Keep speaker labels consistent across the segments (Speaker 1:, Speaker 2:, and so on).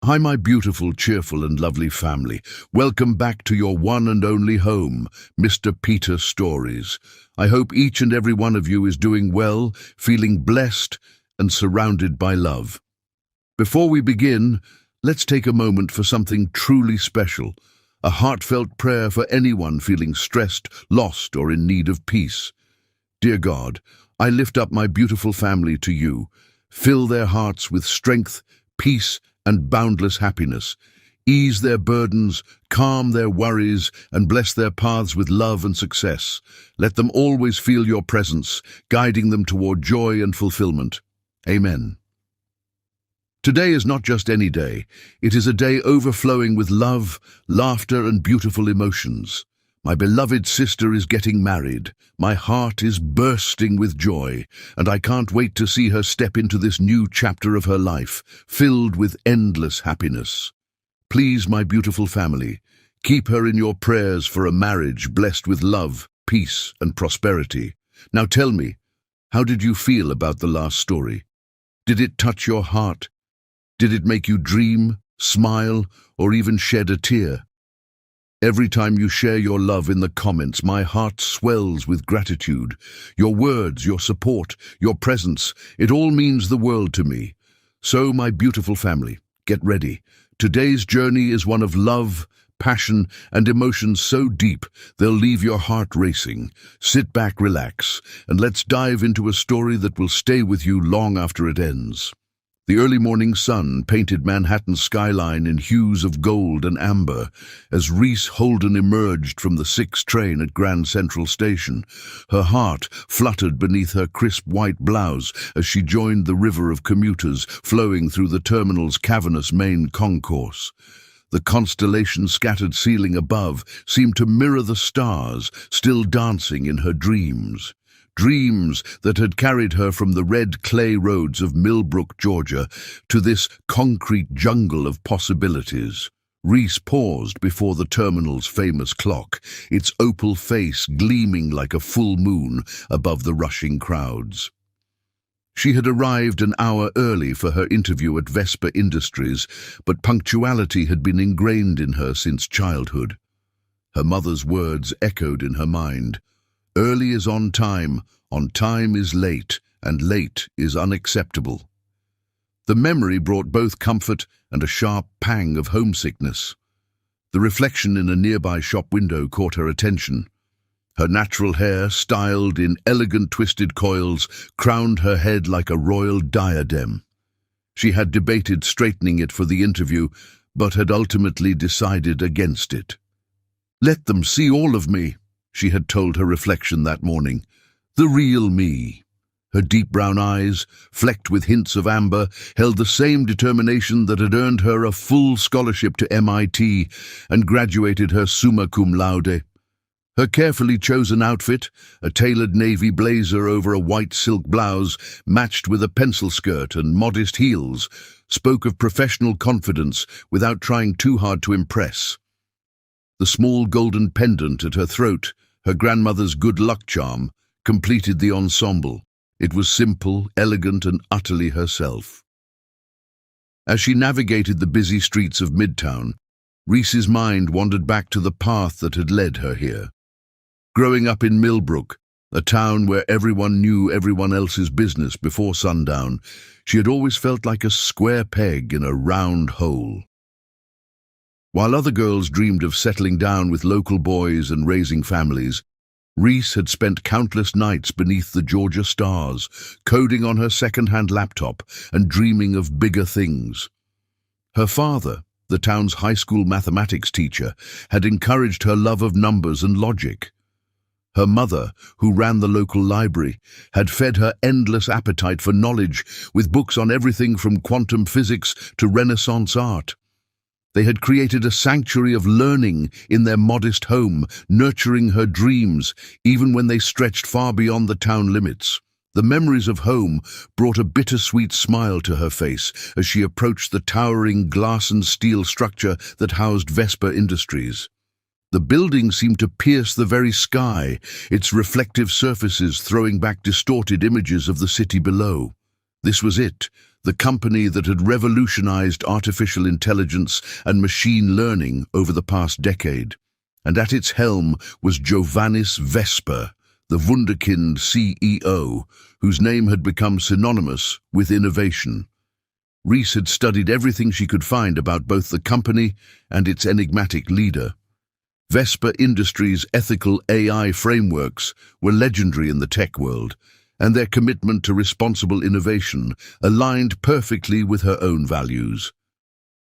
Speaker 1: Hi, my beautiful, cheerful and lovely family. Welcome back to your one and only home, Mr. Peter Stories. I hope each and every one of you is doing well, feeling blessed and surrounded by love. Before we begin, let's take a moment for something truly special, a heartfelt prayer for anyone feeling stressed, lost or in need of peace. Dear God, I lift up my beautiful family to you. Fill their hearts with strength, peace, and boundless happiness. Ease their burdens, calm their worries, and bless their paths with love and success. Let them always feel your presence, guiding them toward joy and fulfillment. Amen. Today is not just any day. It is a day overflowing with love, laughter, and beautiful emotions. My beloved sister is getting married. My heart is bursting with joy, and I can't wait to see her step into this new chapter of her life, filled with endless happiness. Please, my beautiful family, keep her in your prayers for a marriage blessed with love, peace, and prosperity. Now tell me, how did you feel about the last story? Did it touch your heart? Did it make you dream, smile, or even shed a tear? Every time you share your love in the comments, my heart swells with gratitude. Your words, your support, your presence, it all means the world to me. So, my beautiful family, get ready. Today's journey is one of love, passion, and emotions so deep they'll leave your heart racing. Sit back, relax, and let's dive into a story that will stay with you long after it ends. The early morning sun painted Manhattan's skyline in hues of gold and amber as Reese Holden emerged from the 6 train at Grand Central Station. Her heart fluttered beneath her crisp white blouse as she joined the river of commuters flowing through the terminal's cavernous main concourse. The constellation-scattered ceiling above seemed to mirror the stars still dancing in her dreams. Dreams that had carried her from the red clay roads of Millbrook, Georgia, to this concrete jungle of possibilities. Reese paused before the terminal's famous clock, its opal face gleaming like a full moon above the rushing crowds. She had arrived an hour early for her interview at Vespa Industries, but punctuality had been ingrained in her since childhood. Her mother's words echoed in her mind. Early is on time is late, and late is unacceptable. The memory brought both comfort and a sharp pang of homesickness. The reflection in a nearby shop window caught her attention. Her natural hair, styled in elegant twisted coils, crowned her head like a royal diadem. She had debated straightening it for the interview, but had ultimately decided against it. "Let them see all of me," she had told her reflection that morning. "The real me." Her deep brown eyes, flecked with hints of amber, held the same determination that had earned her a full scholarship to MIT and graduated her summa cum laude. Her carefully chosen outfit, a tailored navy blazer over a white silk blouse matched with a pencil skirt and modest heels, spoke of professional confidence without trying too hard to impress. The small golden pendant at her throat, her grandmother's good luck charm, completed the ensemble. It was simple, elegant, and utterly herself. As she navigated the busy streets of Midtown, Reese's mind wandered back to the path that had led her here. Growing up in Millbrook, a town where everyone knew everyone else's business before sundown, she had always felt like a square peg in a round hole. While other girls dreamed of settling down with local boys and raising families, Reese had spent countless nights beneath the Georgia stars, coding on her second-hand laptop and dreaming of bigger things. Her father, the town's high school mathematics teacher, had encouraged her love of numbers and logic. Her mother, who ran the local library, had fed her endless appetite for knowledge with books on everything from quantum physics to Renaissance art. They had created a sanctuary of learning in their modest home, nurturing her dreams, even when they stretched far beyond the town limits. The memories of home brought a bittersweet smile to her face as she approached the towering glass and steel structure that housed Vespa Industries. The building seemed to pierce the very sky, its reflective surfaces throwing back distorted images of the city below. This was it, the company that had revolutionized artificial intelligence and machine learning over the past decade. And at its helm was Johannes Vesper, the Wunderkind CEO, whose name had become synonymous with innovation. Rees had studied everything she could find about both the company and its enigmatic leader. Vesper Industries' ethical AI frameworks were legendary in the tech world, and their commitment to responsible innovation aligned perfectly with her own values.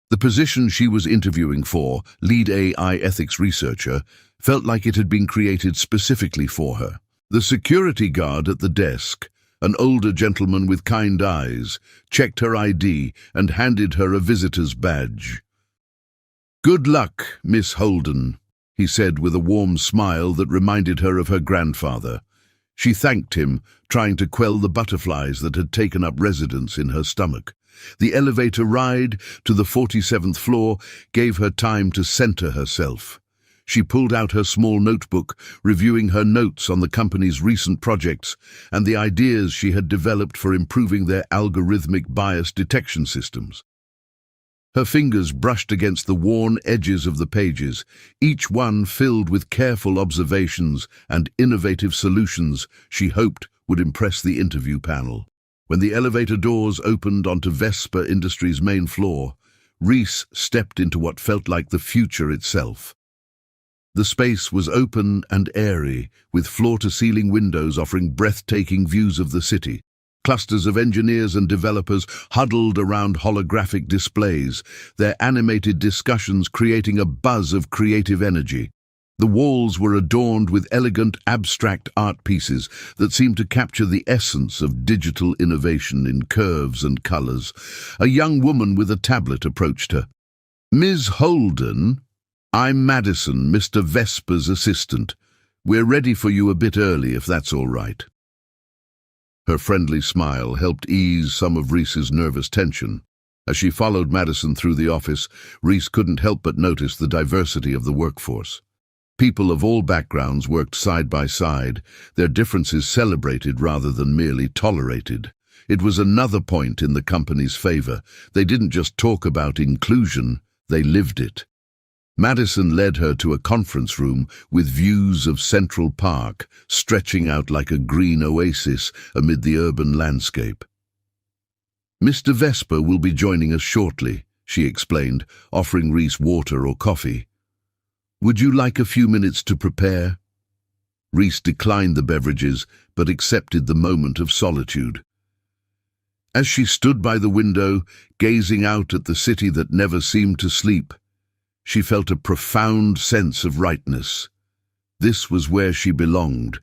Speaker 1: The position she was interviewing for, lead AI ethics researcher, felt like it had been created specifically for her. The security guard at the desk, an older gentleman with kind eyes, checked her ID and handed her a visitor's badge. "Good luck, Miss Holden," he said with a warm smile that reminded her of her grandfather. She thanked him, trying to quell the butterflies that had taken up residence in her stomach. The elevator ride to the 47th floor gave her time to center herself. She pulled out her small notebook, reviewing her notes on the company's recent projects and the ideas she had developed for improving their algorithmic bias detection systems. Her fingers brushed against the worn edges of the pages, each one filled with careful observations and innovative solutions she hoped would impress the interview panel. When the elevator doors opened onto Vesper Industries' main floor, Rees stepped into what felt like the future itself. The space was open and airy, with floor-to-ceiling windows offering breathtaking views of the city. Clusters of engineers and developers huddled around holographic displays, their animated discussions creating a buzz of creative energy. The walls were adorned with elegant, abstract art pieces that seemed to capture the essence of digital innovation in curves and colors. A young woman with a tablet approached her. "Ms. Holden, I'm Madison, Mr. Vesper's assistant. We're ready for you a bit early, if that's all right." Her friendly smile helped ease some of Rees's nervous tension. As she followed Madison through the office, Rees couldn't help but notice the diversity of the workforce. People of all backgrounds worked side by side, their differences celebrated rather than merely tolerated. It was another point in the company's favor. They didn't just talk about inclusion, they lived it. Madison led her to a conference room with views of Central Park stretching out like a green oasis amid the urban landscape. "Mr. Vesper will be joining us shortly," she explained, offering Rees water or coffee. "Would you like a few minutes to prepare?" Rees declined the beverages, but accepted the moment of solitude. As she stood by the window, gazing out at the city that never seemed to sleep, she felt a profound sense of rightness. This was where she belonged,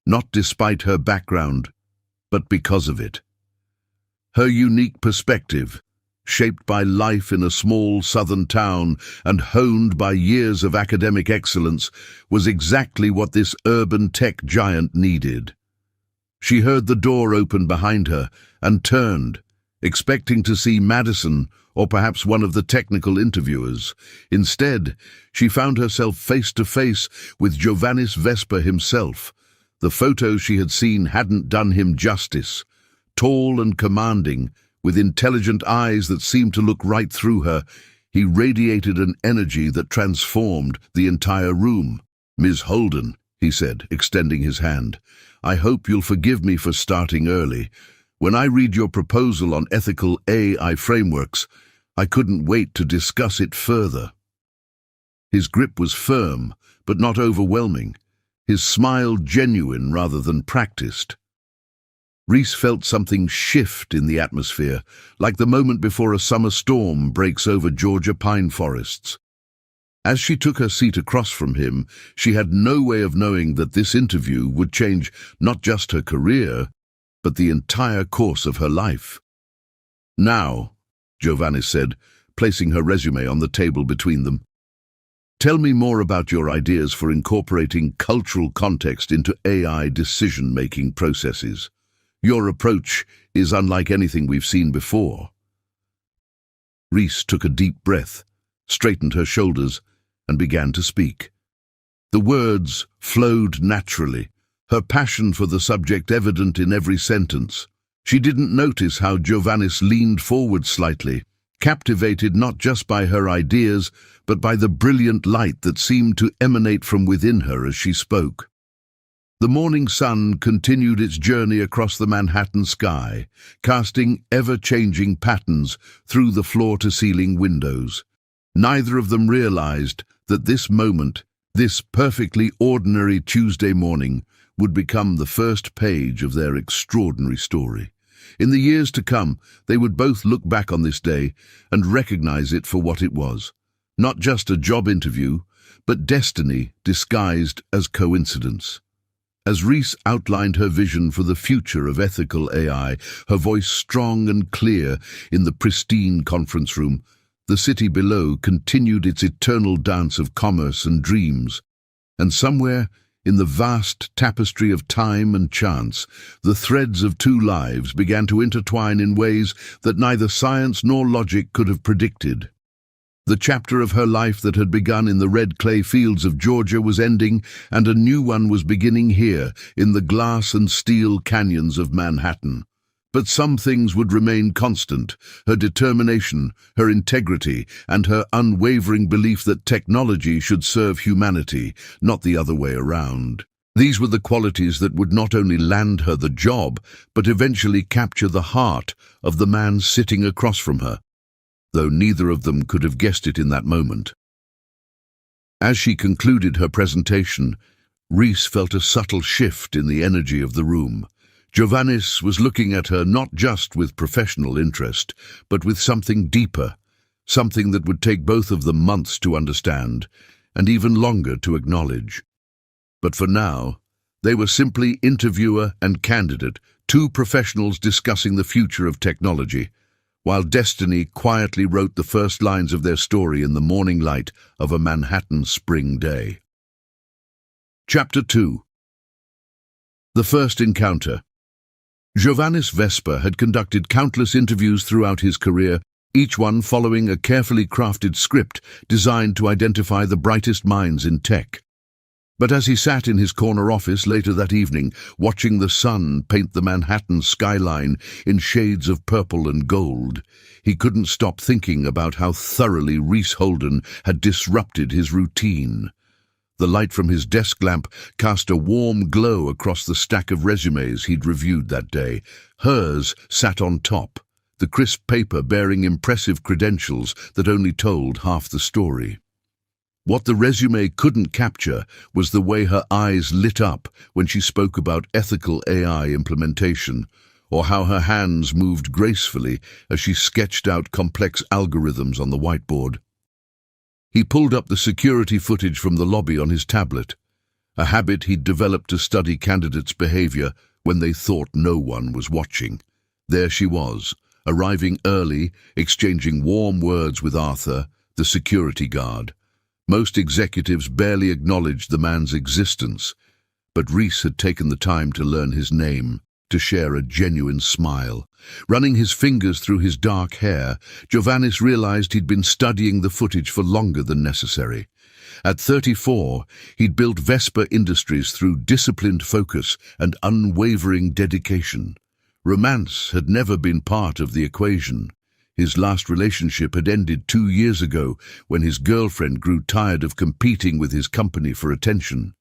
Speaker 1: not despite her background, but because of it. Her unique perspective, shaped by life in a small southern town and honed by years of academic excellence, was exactly what this urban tech giant needed. She heard the door open behind her and turned, expecting to see Madison or perhaps one of the technical interviewers. Instead, she found herself face to face with Johannes Vesper himself. The photos she had seen hadn't done him justice. Tall and commanding, with intelligent eyes that seemed to look right through her, he radiated an energy that transformed the entire room. "Ms. Holden," he said, extending his hand, "I hope you'll forgive me for starting early. When I read your proposal on ethical AI frameworks, I couldn't wait to discuss it further." His grip was firm, but not overwhelming. His smile genuine rather than practiced. Rees felt something shift in the atmosphere, like the moment before a summer storm breaks over Georgia pine forests. As she took her seat across from him, she had no way of knowing that this interview would change not just her career, but the entire course of her life. "Now," Johannes said, placing her resume on the table between them, "tell me more about your ideas for incorporating cultural context into AI decision-making processes. Your approach is unlike anything we've seen before." Rees took a deep breath, straightened her shoulders, and began to speak. The words flowed naturally, her passion for the subject evident in every sentence. She didn't notice how Giovannis leaned forward slightly, captivated not just by her ideas, but by the brilliant light that seemed to emanate from within her as she spoke. The morning sun continued its journey across the Manhattan sky, casting ever-changing patterns through the floor-to-ceiling windows. Neither of them realized that this moment, this perfectly ordinary Tuesday morning, would become the first page of their extraordinary story. In the years to come, they would both look back on this day and recognize it for what it was. Not just a job interview, but destiny disguised as coincidence. As Reese outlined her vision for the future of ethical AI, her voice strong and clear in the pristine conference room, the city below continued its eternal dance of commerce and dreams. And somewhere, in the vast tapestry of time and chance, the threads of two lives began to intertwine in ways that neither science nor logic could have predicted. The chapter of her life that had begun in the red clay fields of Georgia was ending, and a new one was beginning here, in the glass and steel canyons of Manhattan. But some things would remain constant: her determination, her integrity, and her unwavering belief that technology should serve humanity, not the other way around. These were the qualities that would not only land her the job, but eventually capture the heart of the man sitting across from her, though neither of them could have guessed it in that moment. As she concluded her presentation, Reese felt a subtle shift in the energy of the room. Giovannis was looking at her not just with professional interest, but with something deeper, something that would take both of them months to understand, and even longer to acknowledge. But for now, they were simply interviewer and candidate, two professionals discussing the future of technology, while destiny quietly wrote the first lines of their story in the morning light of a Manhattan spring day. Chapter 2. The First Encounter. Giovannis Vespa had conducted countless interviews throughout his career, each one following a carefully crafted script designed to identify the brightest minds in tech. But as he sat in his corner office later that evening, watching the sun paint the Manhattan skyline in shades of purple and gold, he couldn't stop thinking about how thoroughly Reese Holden had disrupted his routine. The light from his desk lamp cast a warm glow across the stack of resumes he'd reviewed that day. Hers sat on top, the crisp paper bearing impressive credentials that only told half the story. What the resume couldn't capture was the way her eyes lit up when she spoke about ethical AI implementation, or how her hands moved gracefully as she sketched out complex algorithms on the whiteboard. He pulled up the security footage from the lobby on his tablet, a habit he'd developed to study candidates' behavior when they thought no one was watching. There she was, arriving early, exchanging warm words with Arthur, the security guard. Most executives barely acknowledged the man's existence, but Reese had taken the time to learn his name, to share a genuine smile. Running his fingers through his dark hair, Giovannis realized he'd been studying the footage for longer than necessary. At 34, he'd built Vespa Industries through disciplined focus and unwavering dedication. Romance had never been part of the equation. His last relationship had ended 2 years ago when his girlfriend grew tired of competing with his company for attention.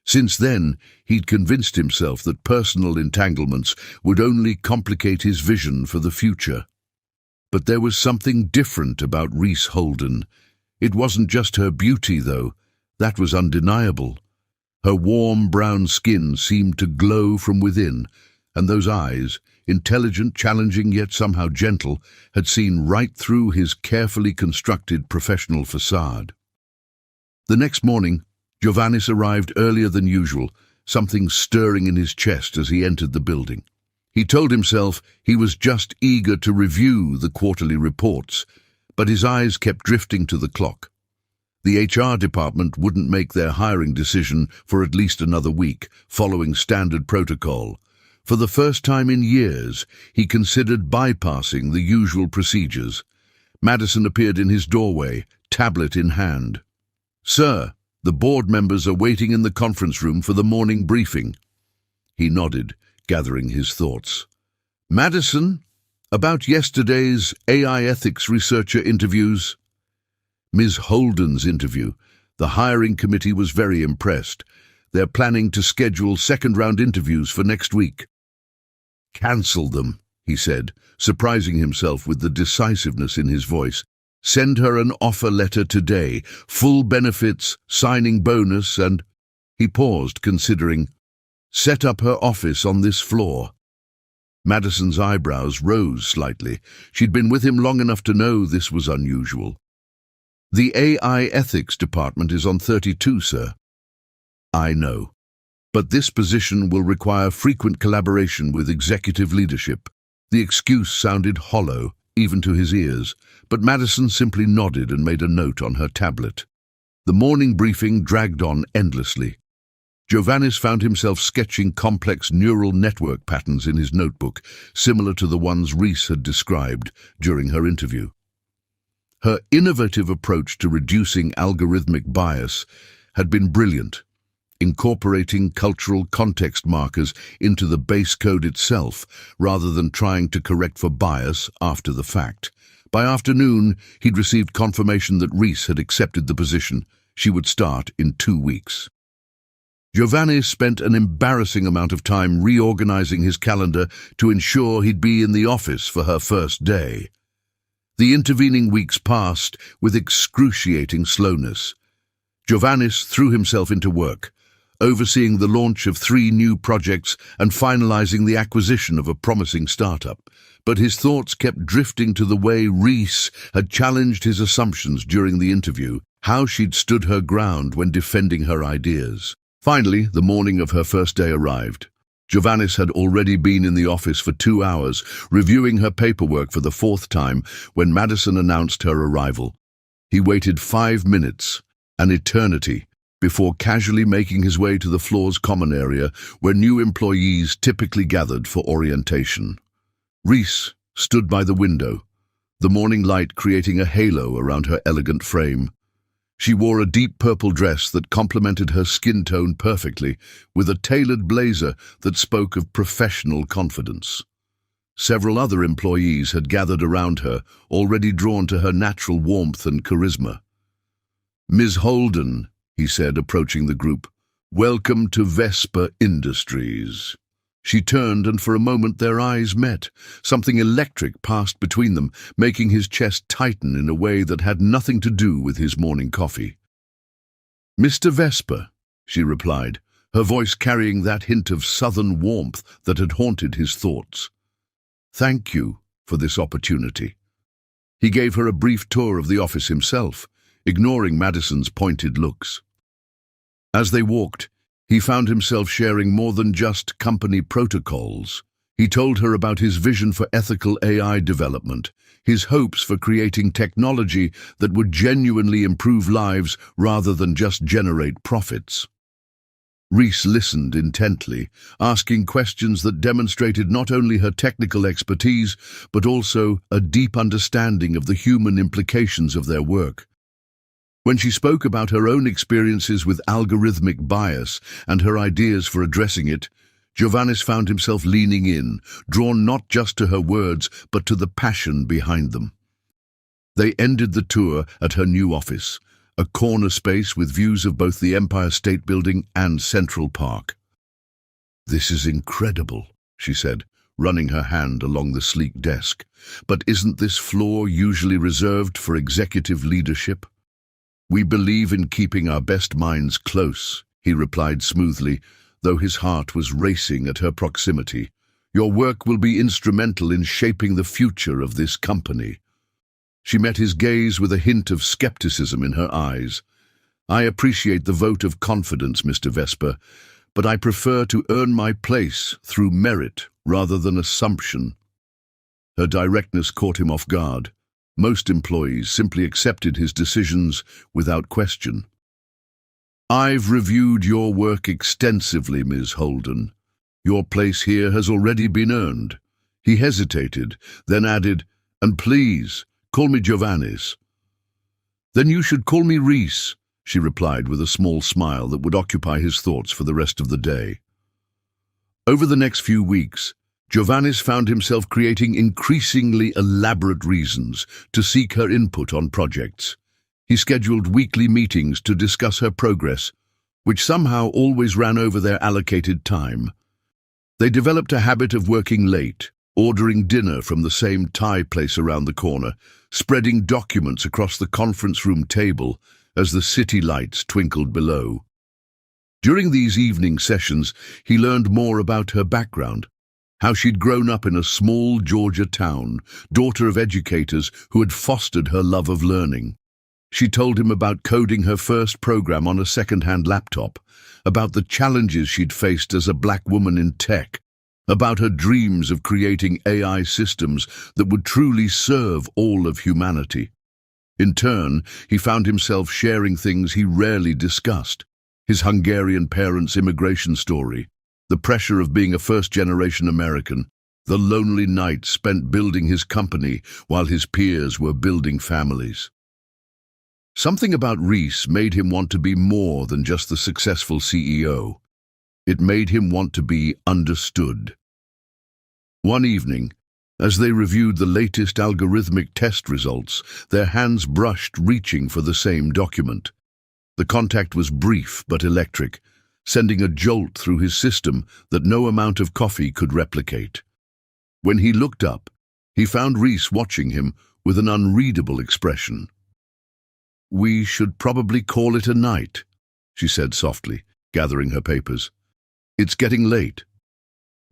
Speaker 1: Since then, he'd convinced himself that personal entanglements would only complicate his vision for the future. But there was something different about Reese Holden. It wasn't just her beauty, though. That was undeniable. Her warm brown skin seemed to glow from within, and those eyes, intelligent, challenging, yet somehow gentle, had seen right through his carefully constructed professional facade. The next morning, Giovannis arrived earlier than usual, something stirring in his chest as he entered the building. He told himself he was just eager to review the quarterly reports, but his eyes kept drifting to the clock. The HR department wouldn't make their hiring decision for at least another week, following standard protocol. For the first time in years, he considered bypassing the usual procedures. Madison appeared in his doorway, tablet in hand. "Sir, the board members are waiting in the conference room for the morning briefing." He nodded, gathering his thoughts. Madison, about yesterday's AI ethics researcher interviews. Ms. Holden's interview. The hiring committee was very impressed. They're planning to schedule second-round interviews for next week. Cancel them, he said, surprising himself with the decisiveness in his voice. Send her an offer letter today, full benefits, signing bonus, and... He paused, considering. Set up her office on this floor. Madison's eyebrows rose slightly. She'd been with him long enough to know this was unusual. The AI ethics department is on 32, sir. I know. But this position will require frequent collaboration with executive leadership. The excuse sounded hollow, even to his ears, but Madison simply nodded and made a note on her tablet. The morning briefing dragged on endlessly. Giovannis found himself sketching complex neural network patterns in his notebook, similar to the ones Reese had described during her interview. Her innovative approach to reducing algorithmic bias had been brilliant, incorporating cultural context markers into the base code itself, rather than trying to correct for bias after the fact. By afternoon, he'd received confirmation that Reese had accepted the position. She would start in 2 weeks. Giovanni spent an embarrassing amount of time reorganizing his calendar to ensure he'd be in the office for her first day. The intervening weeks passed with excruciating slowness. Giovannis threw himself into work, overseeing the launch of 3 new projects and finalizing the acquisition of a promising startup. But his thoughts kept drifting to the way Reese had challenged his assumptions during the interview, how she'd stood her ground when defending her ideas. Finally, the morning of her first day arrived. Giovannis had already been in the office for 2 hours, reviewing her paperwork for the 4th time when Madison announced her arrival. He waited 5 minutes, an eternity, before casually making his way to the floor's common area where new employees typically gathered for orientation. Reese stood by the window, the morning light creating a halo around her elegant frame. She wore a deep purple dress that complemented her skin tone perfectly, with a tailored blazer that spoke of professional confidence. Several other employees had gathered around her, already drawn to her natural warmth and charisma. "Ms. Holden," he said, approaching the group, "welcome to Vesper Industries." She turned, and for a moment their eyes met. Something electric passed between them, making his chest tighten in a way that had nothing to do with his morning coffee. "Mr. Vesper," she replied, her voice carrying that hint of southern warmth that had haunted his thoughts. "Thank you for this opportunity." He gave her a brief tour of the office himself, ignoring Madison's pointed looks. As they walked, he found himself sharing more than just company protocols. He told her about his vision for ethical AI development, his hopes for creating technology that would genuinely improve lives rather than just generate profits. Reese listened intently, asking questions that demonstrated not only her technical expertise, but also a deep understanding of the human implications of their work. When she spoke about her own experiences with algorithmic bias and her ideas for addressing it, Giovannis found himself leaning in, drawn not just to her words, but to the passion behind them. They ended the tour at her new office, a corner space with views of both the Empire State Building and Central Park. "This is incredible," she said, running her hand along the sleek desk. "But isn't this floor usually reserved for executive leadership?" "We believe in keeping our best minds close," he replied smoothly, though his heart was racing at her proximity. "Your work will be instrumental in shaping the future of this company." She met his gaze with a hint of skepticism in her eyes. "I appreciate the vote of confidence, Mr. Vesper, but I prefer to earn my place through merit rather than assumption." Her directness caught him off guard. Most employees simply accepted his decisions without question. "I've reviewed your work extensively, Ms. Holden. Your place here has already been earned." He hesitated, then added, "And please, call me Giovannis." "Then you should call me Reese," she replied with a small smile that would occupy his thoughts for the rest of the day. Over the next few weeks, Giovannis found himself creating increasingly elaborate reasons to seek her input on projects. He scheduled weekly meetings to discuss her progress, which somehow always ran over their allocated time. They developed a habit of working late, ordering dinner from the same Thai place around the corner, spreading documents across the conference room table as the city lights twinkled below. During these evening sessions, he learned more about her background, how she'd grown up in a small Georgia town, daughter of educators who had fostered her love of learning. She told him about coding her first program on a second-hand laptop, about the challenges she'd faced as a black woman in tech, about her dreams of creating AI systems that would truly serve all of humanity. In turn, he found himself sharing things he rarely discussed: his Hungarian parents' immigration story, the pressure of being a first-generation American, the lonely nights spent building his company while his peers were building families. Something about Reese made him want to be more than just the successful CEO. It made him want to be understood. One evening, as they reviewed the latest algorithmic test results, their hands brushed, reaching for the same document. The contact was brief but electric, sending a jolt through his system that no amount of coffee could replicate. When he looked up, he found Reese watching him with an unreadable expression. "We should probably call it a night," she said softly, gathering her papers. "It's getting late."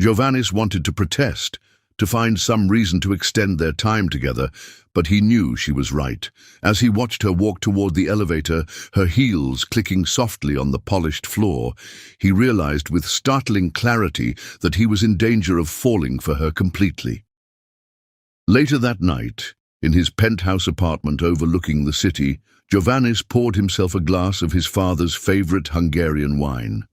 Speaker 1: Giovannis wanted to protest, to find some reason to extend their time together, but he knew she was right. As he watched her walk toward the elevator, her heels clicking softly on the polished floor, he realized with startling clarity that he was in danger of falling for her completely. Later that night, in his penthouse apartment overlooking the city, Giovannis poured himself a glass of his father's favorite Hungarian wine.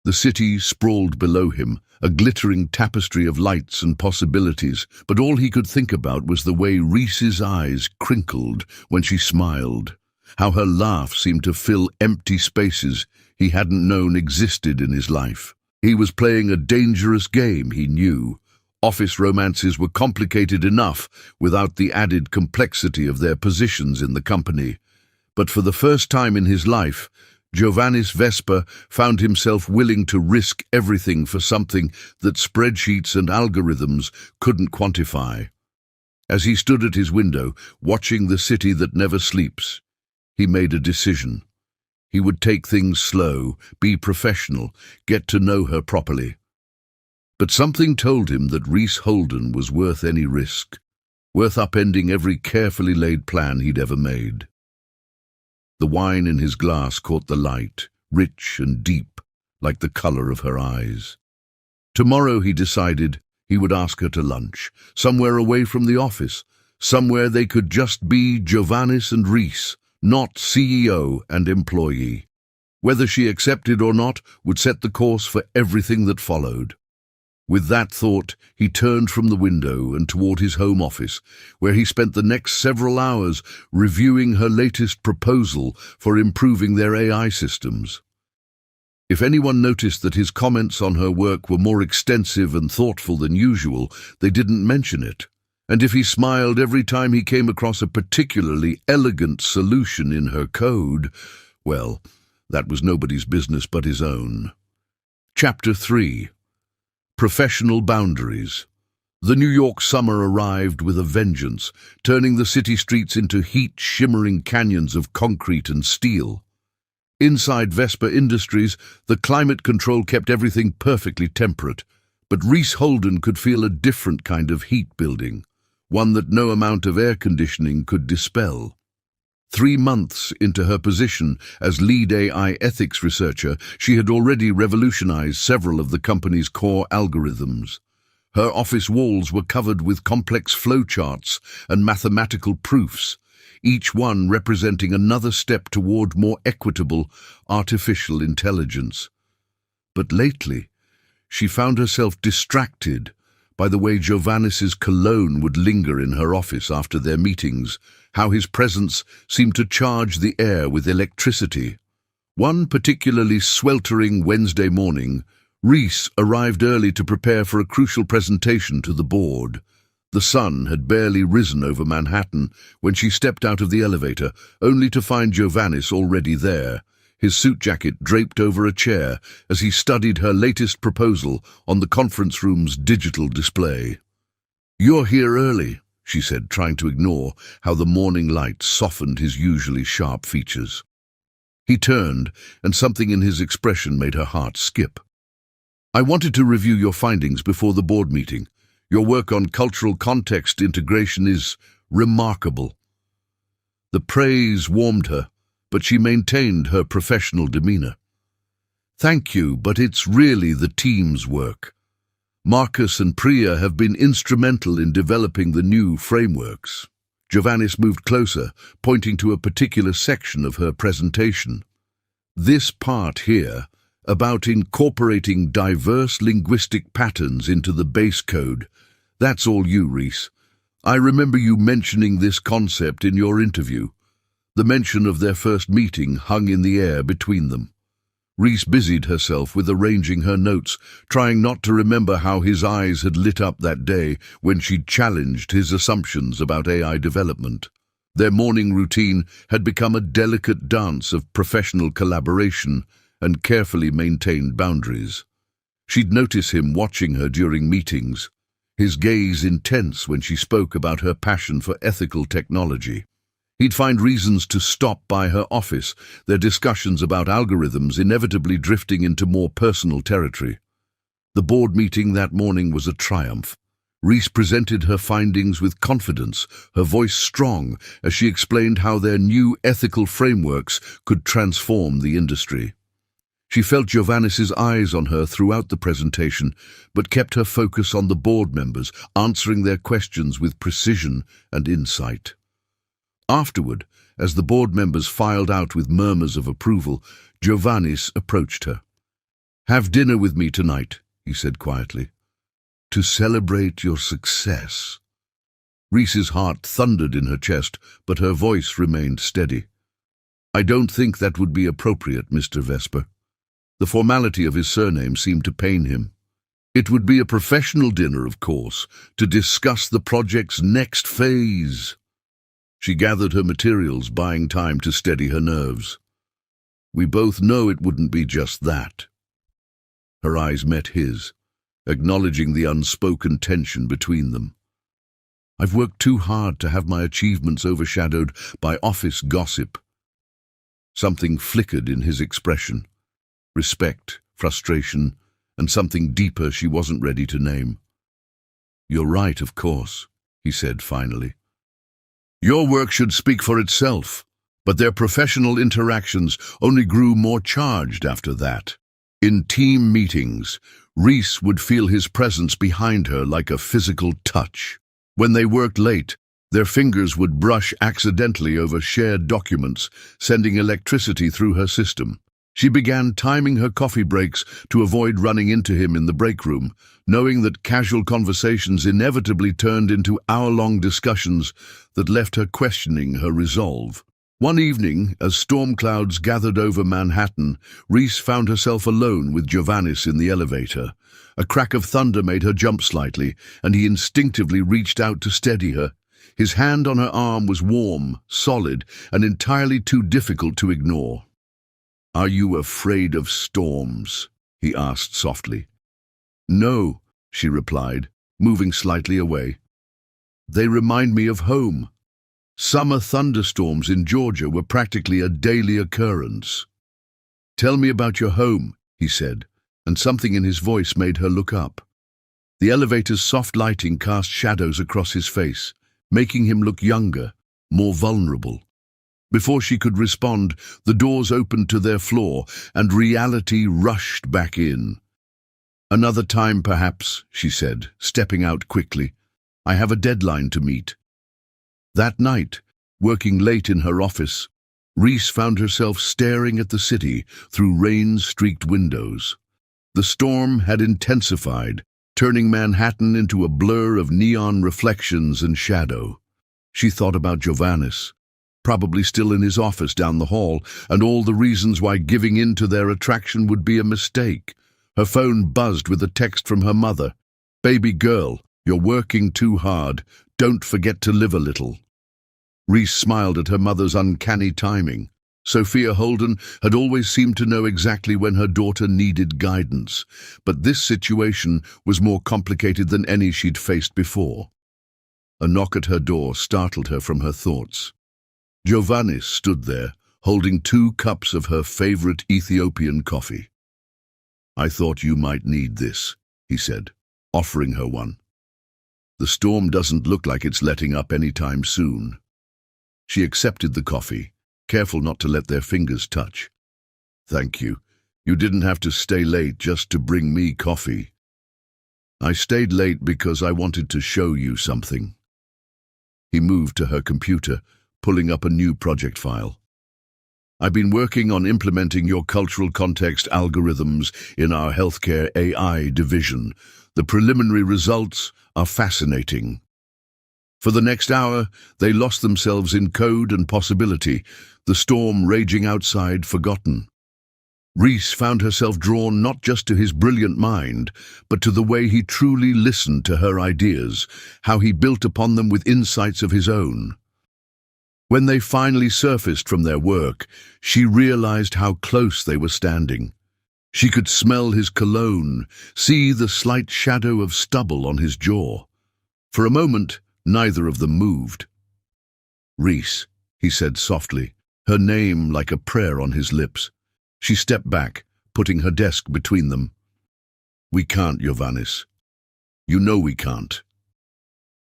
Speaker 1: The city sprawled below him, a glittering tapestry of lights and possibilities, but all he could think about was the way Reese's eyes crinkled when she smiled, how her laugh seemed to fill empty spaces he hadn't known existed in his life. He was playing a dangerous game, he knew. Office romances were complicated enough without the added complexity of their positions in the company. But for the first time in his life, Giovannis Vespa found himself willing to risk everything for something that spreadsheets and algorithms couldn't quantify. As he stood at his window, watching the city that never sleeps, he made a decision. He would take things slow, be professional, get to know her properly. But something told him that Reese Holden was worth any risk, worth upending every carefully laid plan he'd ever made. The wine in his glass caught the light, rich and deep, like the color of her eyes. Tomorrow, he decided, he would ask her to lunch, somewhere away from the office, somewhere they could just be Giovannis and Reese, not CEO and employee. Whether she accepted or not would set the course for everything that followed. With that thought, he turned from the window and toward his home office, where he spent the next several hours reviewing her latest proposal for improving their AI systems. If anyone noticed that his comments on her work were more extensive and thoughtful than usual, they didn't mention it. And if he smiled every time he came across a particularly elegant solution in her code, well, that was nobody's business but his own. Chapter 3. Professional Boundaries. The New York summer arrived with a vengeance, turning the city streets into heat-shimmering canyons of concrete and steel. Inside Vespa Industries, the climate control kept everything perfectly temperate, but Reese Holden could feel a different kind of heat building, one that no amount of air conditioning could dispel. 3 months into her position as lead AI ethics researcher, she had already revolutionized several of the company's core algorithms. Her office walls were covered with complex flowcharts and mathematical proofs, each one representing another step toward more equitable artificial intelligence. But lately, she found herself distracted by the way Giovannis's cologne would linger in her office after their meetings, how his presence seemed to charge the air with electricity. One particularly sweltering Wednesday morning, Reese arrived early to prepare for a crucial presentation to the board. The sun had barely risen over Manhattan when she stepped out of the elevator, only to find Giovannis already there, his suit jacket draped over a chair as he studied her latest proposal on the conference room's digital display. "You're here early," she said, trying to ignore how the morning light softened his usually sharp features. He turned, and something in his expression made her heart skip. "I wanted to review your findings before the board meeting. Your work on cultural context integration is remarkable." The praise warmed her, but she maintained her professional demeanor. "Thank you, but it's really the team's work. Marcus and Priya have been instrumental in developing the new frameworks." Giovannis moved closer, pointing to a particular section of her presentation. "This part here, about incorporating diverse linguistic patterns into the base code, that's all you, Reese. I remember you mentioning this concept in your interview." The mention of their first meeting hung in the air between them. Reese busied herself with arranging her notes, trying not to remember how his eyes had lit up that day when she'd challenged his assumptions about AI development. Their morning routine had become a delicate dance of professional collaboration and carefully maintained boundaries. She'd notice him watching her during meetings, his gaze intense when she spoke about her passion for ethical technology. He'd find reasons to stop by her office, their discussions about algorithms inevitably drifting into more personal territory. The board meeting that morning was a triumph. Reese presented her findings with confidence, her voice strong as she explained how their new ethical frameworks could transform the industry. She felt Giovannis's eyes on her throughout the presentation, but kept her focus on the board members, answering their questions with precision and insight. Afterward, as the board members filed out with murmurs of approval, Giovannis approached her. "Have dinner with me tonight," he said quietly, "to celebrate your success." Reese's heart thundered in her chest, but her voice remained steady. "I don't think that would be appropriate, Mr. Vesper." The formality of his surname seemed to pain him. "It would be a professional dinner, of course, to discuss the project's next phase." She gathered her materials, buying time to steady her nerves. "We both know it wouldn't be just that." Her eyes met his, acknowledging the unspoken tension between them. "I've worked too hard to have my achievements overshadowed by office gossip." Something flickered in his expression. Respect, frustration, and something deeper she wasn't ready to name. "You're right, of course," he said finally. "Your work should speak for itself," but their professional interactions only grew more charged after that. In team meetings, Reese would feel his presence behind her like a physical touch. When they worked late, their fingers would brush accidentally over shared documents, sending electricity through her system. She began timing her coffee breaks to avoid running into him in the break room, knowing that casual conversations inevitably turned into hour-long discussions that left her questioning her resolve. One evening, as storm clouds gathered over Manhattan, Reese found herself alone with Giovannis in the elevator. A crack of thunder made her jump slightly, and he instinctively reached out to steady her. His hand on her arm was warm, solid, and entirely too difficult to ignore. "Are you afraid of storms?" he asked softly. "No," she replied, moving slightly away. "They remind me of home." Summer thunderstorms in Georgia were practically a daily occurrence. "Tell me about your home," he said, and something in his voice made her look up. The elevator's soft lighting cast shadows across his face, making him look younger, more vulnerable. Before she could respond, the doors opened to their floor, and reality rushed back in. "Another time, perhaps," she said, stepping out quickly. "I have a deadline to meet." That night, working late in her office, Reese found herself staring at the city through rain-streaked windows. The storm had intensified, turning Manhattan into a blur of neon reflections and shadow. She thought about Giovannis, probably still in his office down the hall, and all the reasons why giving in to their attraction would be a mistake. Her phone buzzed with a text from her mother. "Baby girl, you're working too hard. Don't forget to live a little." Reese smiled at her mother's uncanny timing. Sophia Holden had always seemed to know exactly when her daughter needed guidance, but this situation was more complicated than any she'd faced before. A knock at her door startled her from her thoughts. Giovannis stood there, holding 2 cups of her favorite Ethiopian coffee. "I thought you might need this," he said, offering her one. "The storm doesn't look like it's letting up anytime soon." She accepted the coffee, careful not to let their fingers touch. "Thank you. You didn't have to stay late just to bring me coffee." "I stayed late because I wanted to show you something." He moved to her computer, pulling up a new project file. "I've been working on implementing your cultural context algorithms in our healthcare AI division. The preliminary results are fascinating." For the next hour, they lost themselves in code and possibility, the storm raging outside forgotten. Reese found herself drawn not just to his brilliant mind, but to the way he truly listened to her ideas, how he built upon them with insights of his own. When they finally surfaced from their work, she realized how close they were standing. She could smell his cologne, see the slight shadow of stubble on his jaw. For a moment, neither of them moved. "Reese," he said softly, her name like a prayer on his lips. She stepped back, putting her desk between them. "We can't, Giovannis. You know we can't."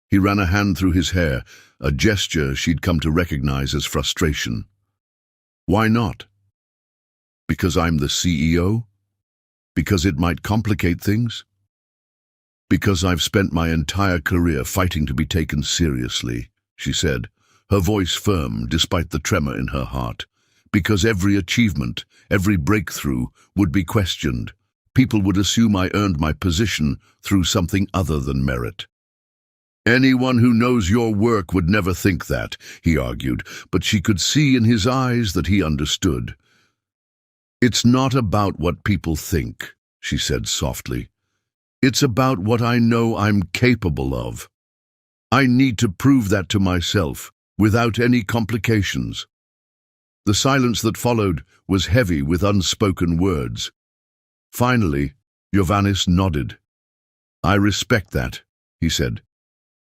Speaker 1: He ran a hand through his hair, a gesture she'd come to recognize as frustration. "Why not?" "Because I'm the CEO? Because it might complicate things? Because I've spent my entire career fighting to be taken seriously," she said, her voice firm despite the tremor in her heart. "Because every achievement, every breakthrough would be questioned. People would assume I earned my position through something other than merit." "Anyone who knows your work would never think that," he argued, but she could see in his eyes that he understood. "It's not about what people think," she said softly. "It's about what I know I'm capable of. I need to prove that to myself, without any complications." The silence that followed was heavy with unspoken words. Finally, Giovannis nodded. "I respect that," he said.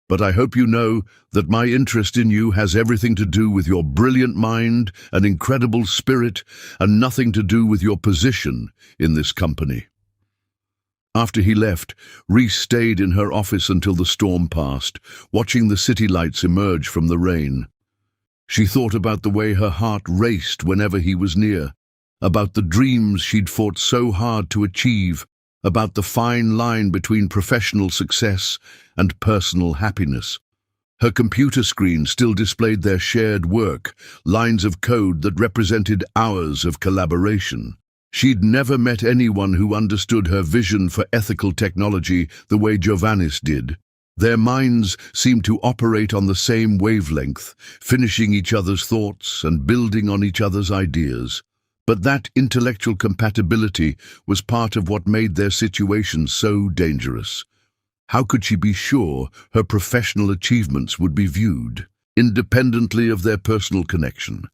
Speaker 1: "But I hope you know that my interest in you has everything to do with your brilliant mind and incredible spirit, and nothing to do with your position in this company." After he left, Reese stayed in her office until the storm passed, watching the city lights emerge from the rain. She thought about the way her heart raced whenever he was near, about the dreams she'd fought so hard to achieve, about the fine line between professional success and personal happiness. Her computer screen still displayed their shared work, lines of code that represented hours of collaboration. She'd never met anyone who understood her vision for ethical technology the way Giovannis did. Their minds seemed to operate on the same wavelength, finishing each other's thoughts and building on each other's ideas. But that intellectual compatibility was part of what made their situation so dangerous. How could she be sure her professional achievements would be viewed, independently of their personal connection?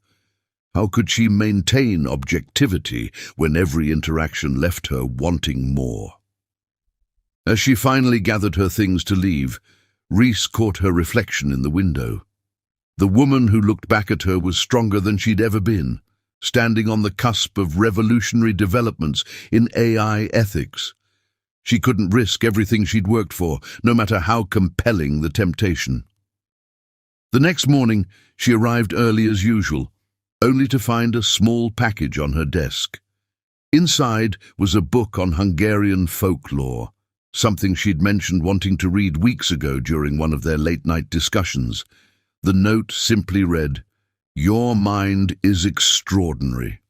Speaker 1: How could she maintain objectivity when every interaction left her wanting more? As she finally gathered her things to leave, Reese caught her reflection in the window. The woman who looked back at her was stronger than she'd ever been, standing on the cusp of revolutionary developments in AI ethics. She couldn't risk everything she'd worked for, no matter how compelling the temptation. The next morning, she arrived early as usual, only to find a small package on her desk. Inside was a book on Hungarian folklore, something she'd mentioned wanting to read weeks ago during one of their late-night discussions. The note simply read, "Your mind is extraordinary.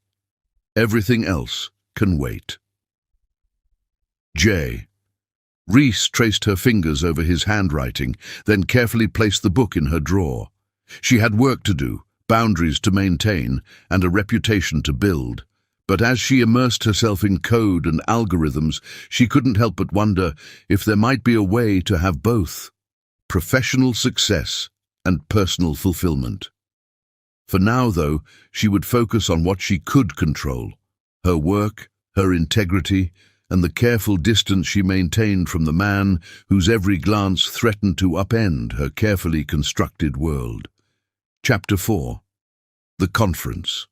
Speaker 1: Everything else can wait." J. Reese traced her fingers over his handwriting, then carefully placed the book in her drawer. She had work to do, boundaries to maintain, and a reputation to build. But as she immersed herself in code and algorithms, she couldn't help but wonder if there might be a way to have both professional success and personal fulfillment. For now, though, she would focus on what she could control: her work, her integrity, and the careful distance she maintained from the man whose every glance threatened to upend her carefully constructed world. Chapter 4. The Conference.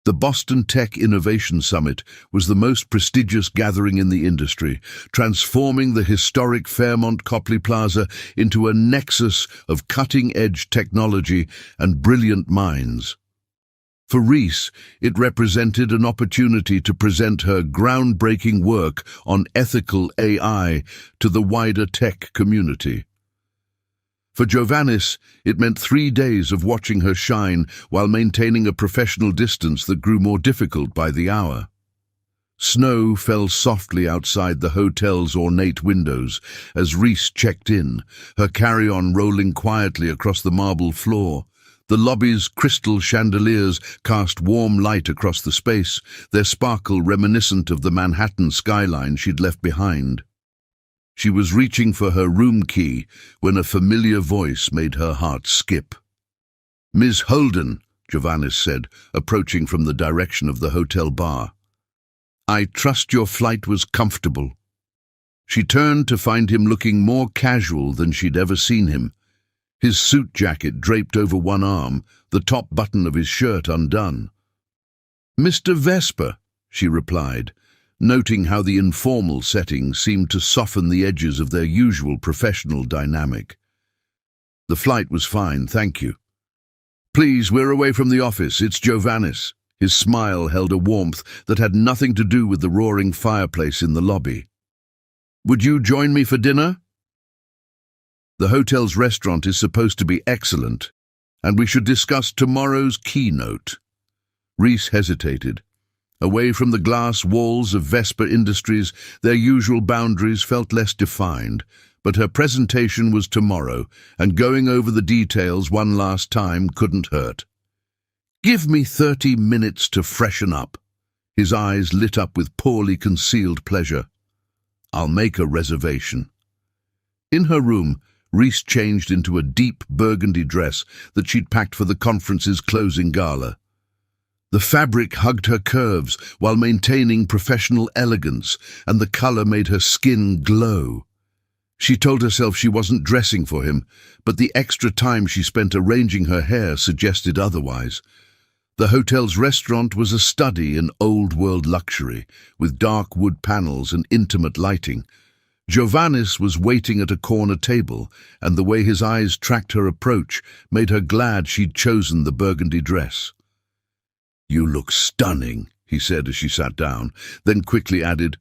Speaker 1: The Boston Tech Innovation Summit was the most prestigious gathering in the industry, transforming the historic Fairmont Copley Plaza into a nexus of cutting-edge technology and brilliant minds. For Reese, it represented an opportunity to present her groundbreaking work on ethical AI to the wider tech community. For Jovanis, it meant 3 days of watching her shine while maintaining a professional distance that grew more difficult by the hour. Snow fell softly outside the hotel's ornate windows as Reese checked in, her carry-on rolling quietly across the marble floor. The lobby's crystal chandeliers cast warm light across the space, their sparkle reminiscent of the Manhattan skyline she'd left behind. She was reaching for her room key when a familiar voice made her heart skip. "Ms. Holden," Jovanis said, approaching from the direction of the hotel bar. "I trust your flight was comfortable." She turned to find him looking more casual than she'd ever seen him. His suit jacket draped over one arm, the top button of his shirt undone. "Mr. Vesper," she replied, noting how the informal setting seemed to soften the edges of their usual professional dynamic. "The flight was fine, thank you." "Please, we're away from the office. It's Jovanis." His smile held a warmth that had nothing to do with the roaring fireplace in the lobby. "Would you join me for dinner?" "The hotel's restaurant is supposed to be excellent, and we should discuss tomorrow's keynote." Reese hesitated. Away from the glass walls of Vesper Industries, their usual boundaries felt less defined, but her presentation was tomorrow, and going over the details one last time couldn't hurt. "Give me 30 minutes to freshen up." His eyes lit up with poorly concealed pleasure. "I'll make a reservation." In her room, Reese changed into a deep burgundy dress that she'd packed for the conference's closing gala. The fabric hugged her curves while maintaining professional elegance, and the color made her skin glow. She told herself she wasn't dressing for him, but the extra time she spent arranging her hair suggested otherwise. The hotel's restaurant was a study in old-world luxury, with dark wood panels and intimate lighting. Jovanis was waiting at a corner table, and the way his eyes tracked her approach made her glad she'd chosen the burgundy dress. "You look stunning," he said as she sat down, then quickly added,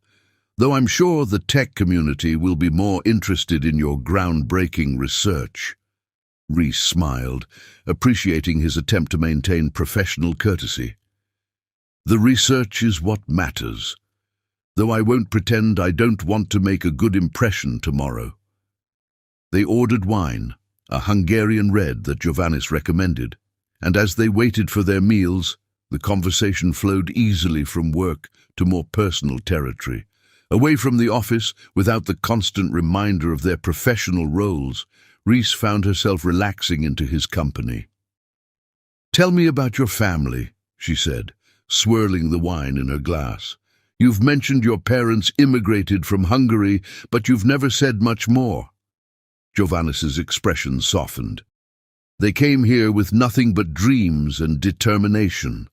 Speaker 1: "though I'm sure the tech community will be more interested in your groundbreaking research." Reese smiled, appreciating his attempt to maintain professional courtesy. "The research is what matters, though I won't pretend I don't want to make a good impression tomorrow." They ordered wine, a Hungarian red that Jovanis recommended, and as they waited for their meals, the conversation flowed easily from work to more personal territory. Away from the office, without the constant reminder of their professional roles, Reese found herself relaxing into his company. "Tell me about your family," she said, swirling the wine in her glass. "You've mentioned your parents immigrated from Hungary, but you've never said much more." Jovanis's expression softened. "They came here with nothing but dreams and determination.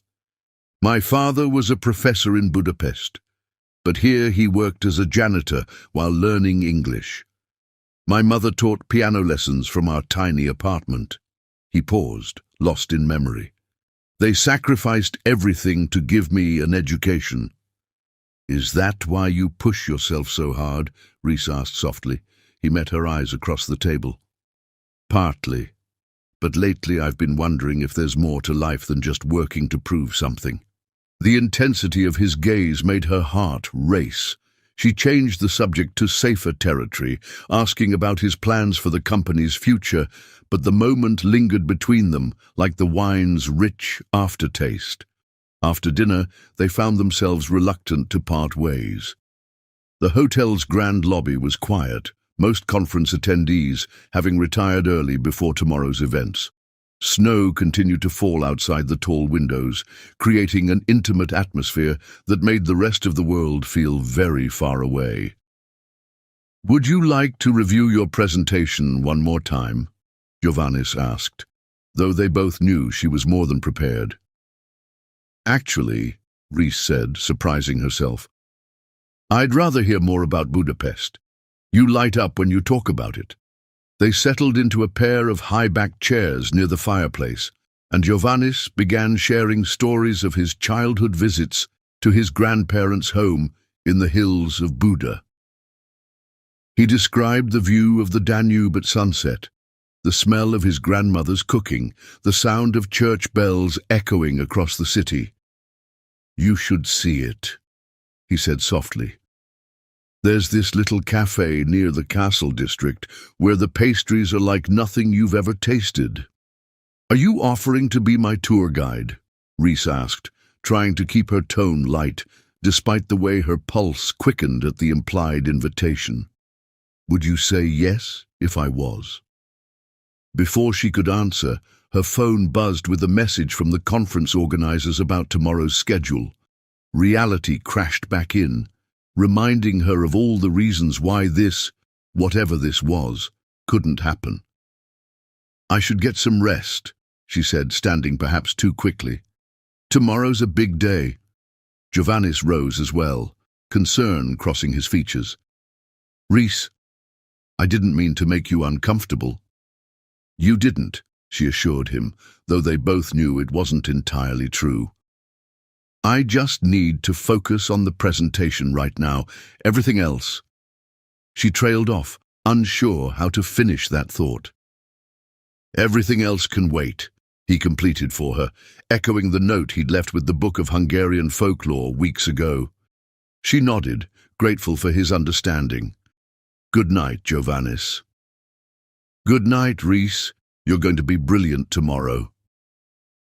Speaker 1: My father was a professor in Budapest, but here he worked as a janitor while learning English. My mother taught piano lessons from our tiny apartment." He paused, lost in memory. "They sacrificed everything to give me an education." "Is that why you push yourself so hard?" Reese asked softly. He met her eyes across the table. "Partly. But lately I've been wondering if there's more to life than just working to prove something." The intensity of his gaze made her heart race. She changed the subject to safer territory, asking about his plans for the company's future, but the moment lingered between them like the wine's rich aftertaste. After dinner, they found themselves reluctant to part ways. The hotel's grand lobby was quiet, most conference attendees having retired early before tomorrow's events. Snow continued to fall outside the tall windows, creating an intimate atmosphere that made the rest of the world feel very far away. "Would you like to review your presentation one more time?" Giovannis asked, though they both knew she was more than prepared. "Actually," Reese said, surprising herself, "I'd rather hear more about Budapest. You light up when you talk about it." They settled into a pair of high-backed chairs near the fireplace, and Giovannis began sharing stories of his childhood visits to his grandparents' home in the hills of Buda. He described the view of the Danube at sunset, the smell of his grandmother's cooking, the sound of church bells echoing across the city. "You should see it," he said softly. "There's this little cafe near the castle district where the pastries are like nothing you've ever tasted." "Are you offering to be my tour guide?" Reese asked, trying to keep her tone light, despite the way her pulse quickened at the implied invitation. "Would you say yes if I was?" Before she could answer, her phone buzzed with a message from the conference organizers about tomorrow's schedule. Reality crashed back in, reminding her of all the reasons why this, whatever this was, couldn't happen. "I should get some rest," she said, standing perhaps too quickly. "Tomorrow's a big day." Giovannis rose as well, concern crossing his features. "Reese, I didn't mean to make you uncomfortable." "You didn't," she assured him, though they both knew it wasn't entirely true. "I just need to focus on the presentation right now. Everything else—" She trailed off, unsure how to finish that thought. "Everything else can wait," he completed for her, echoing the note he'd left with the book of Hungarian folklore weeks ago. She nodded, grateful for his understanding. "Good night, Giovannis." "Good night, Reese. You're going to be brilliant tomorrow."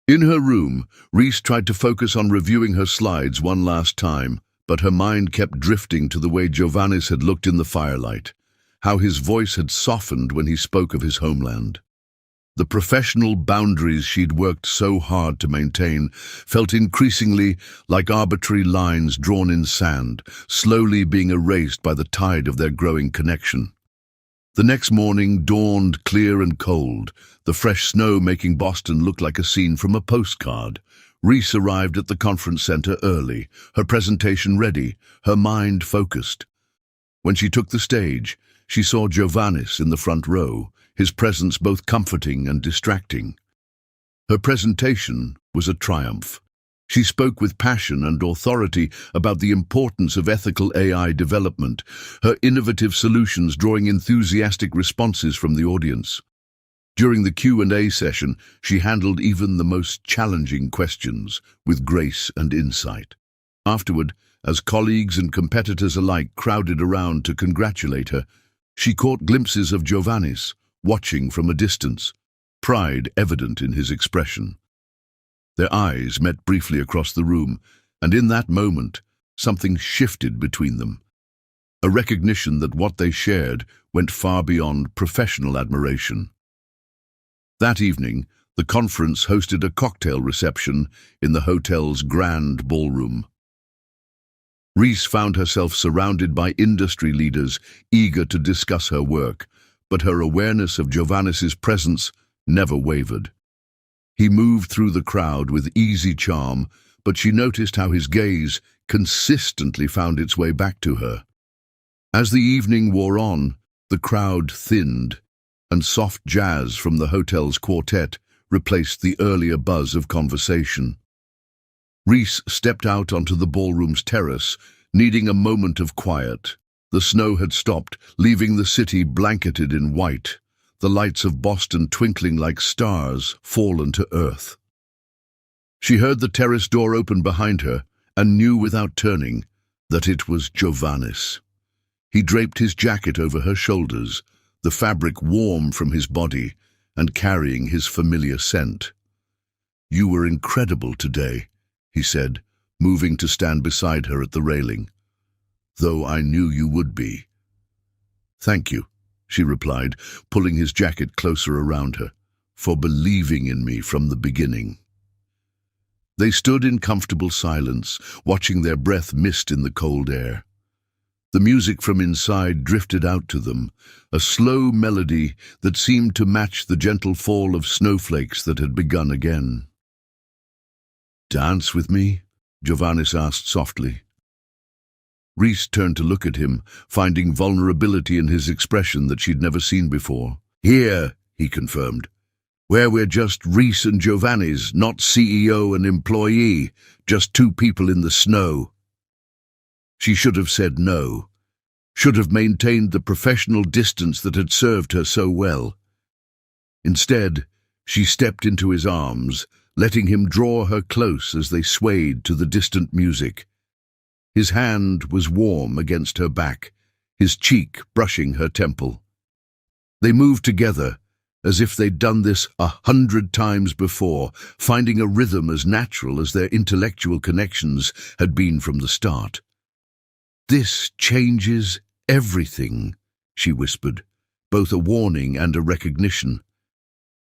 Speaker 1: In her room, Reese tried to focus on reviewing her slides one last time, but her mind kept drifting to the way Giovannis had looked in the firelight, how his voice had softened when he spoke of his homeland. The professional boundaries she'd worked so hard to maintain felt increasingly like arbitrary lines drawn in sand, slowly being erased by the tide of their growing connection. The next morning dawned clear and cold, the fresh snow making Boston look like a scene from a postcard. Reese arrived at the conference center early, her presentation ready, her mind focused. When she took the stage, she saw Giovannis in the front row, his presence both comforting and distracting. Her presentation was a triumph. She spoke with passion and authority about the importance of ethical AI development, her innovative solutions drawing enthusiastic responses from the audience. During the Q&A session, she handled even the most challenging questions with grace and insight. Afterward, as colleagues and competitors alike crowded around to congratulate her, she caught glimpses of Giovannis, watching from a distance, pride evident in his expression. Their eyes met briefly across the room, and in that moment, something shifted between them. A recognition that what they shared went far beyond professional admiration. That evening, the conference hosted a cocktail reception in the hotel's grand ballroom. Reese found herself surrounded by industry leaders eager to discuss her work, but her awareness of Giovannis's presence never wavered. He moved through the crowd with easy charm, but she noticed how his gaze consistently found its way back to her. As the evening wore on, the crowd thinned, and soft jazz from the hotel's quartet replaced the earlier buzz of conversation. Reese stepped out onto the ballroom's terrace, needing a moment of quiet. The snow had stopped, leaving the city blanketed in white, the lights of Boston twinkling like stars fallen to earth. She heard the terrace door open behind her and knew without turning that it was Giovannis. He draped his jacket over her shoulders, the fabric warm from his body and carrying his familiar scent. "You were incredible today," he said, moving to stand beside her at the railing. "Though I knew you would be." "Thank you," she replied, pulling his jacket closer around her, "for believing in me from the beginning." They stood in comfortable silence, watching their breath mist in the cold air. The music from inside drifted out to them, a slow melody that seemed to match the gentle fall of snowflakes that had begun again. "Dance with me?" Giovannis asked softly. Rhys turned to look at him, finding vulnerability in his expression that she'd never seen before. "Here," he confirmed, "where we're just Rhys and Giovanni's, not CEO and employee, just two people in the snow." She should have said no, should have maintained the professional distance that had served her so well. Instead, she stepped into his arms, letting him draw her close as they swayed to the distant music. His hand was warm against her back, his cheek brushing her temple. They moved together, as if they'd done this 100 times before, finding a rhythm as natural as their intellectual connections had been from the start. "This changes everything," she whispered, both a warning and a recognition.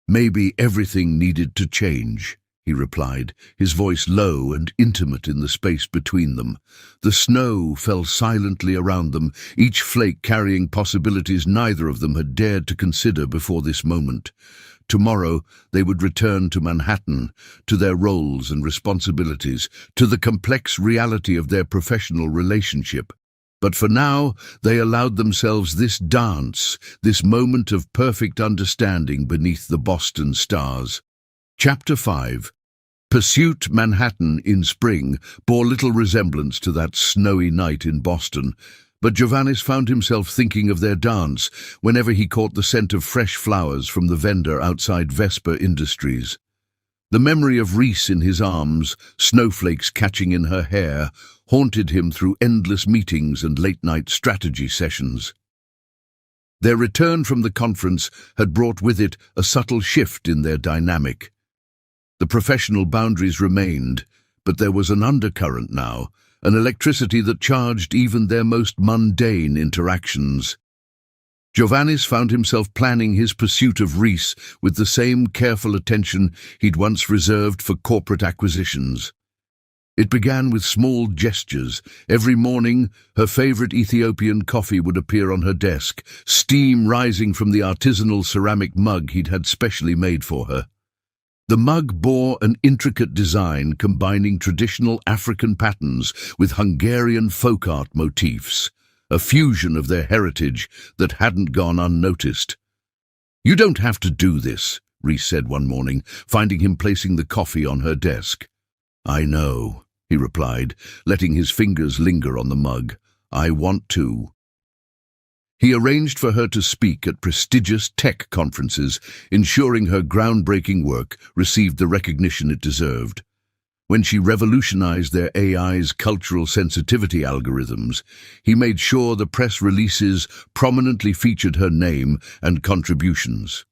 Speaker 1: "Maybe everything needed to change," he replied, his voice low and intimate in the space between them. The snow fell silently around them, each flake carrying possibilities neither of them had dared to consider before this moment. Tomorrow they would return to Manhattan, to their roles and responsibilities, to the complex reality of their professional relationship. But for now, they allowed themselves this dance, this moment of perfect understanding beneath the Boston stars. Chapter 5. Pursuit Manhattan in spring bore little resemblance to that snowy night in Boston, but Giovannis found himself thinking of their dance whenever he caught the scent of fresh flowers from the vendor outside Vesper Industries. The memory of Rhys in his arms, snowflakes catching in her hair, haunted him through endless meetings and late-night strategy sessions. Their return from the conference had brought with it a subtle shift in their dynamic. The professional boundaries remained, but there was an undercurrent now, an electricity that charged even their most mundane interactions. Giovannis found himself planning his pursuit of Rhys with the same careful attention he'd once reserved for corporate acquisitions. It began with small gestures. Every morning, her favorite Ethiopian coffee would appear on her desk, steam rising from the artisanal ceramic mug he'd had specially made for her. The mug bore an intricate design combining traditional African patterns with Hungarian folk art motifs, a fusion of their heritage that hadn't gone unnoticed. "You don't have to do this," Rhys said one morning, finding him placing the coffee on her desk. "I know," he replied, letting his fingers linger on the mug. "I want to." He arranged for her to speak at prestigious tech conferences, ensuring her groundbreaking work received the recognition it deserved. When she revolutionized their AI's cultural sensitivity algorithms, he made sure the press releases prominently featured her name and contributions.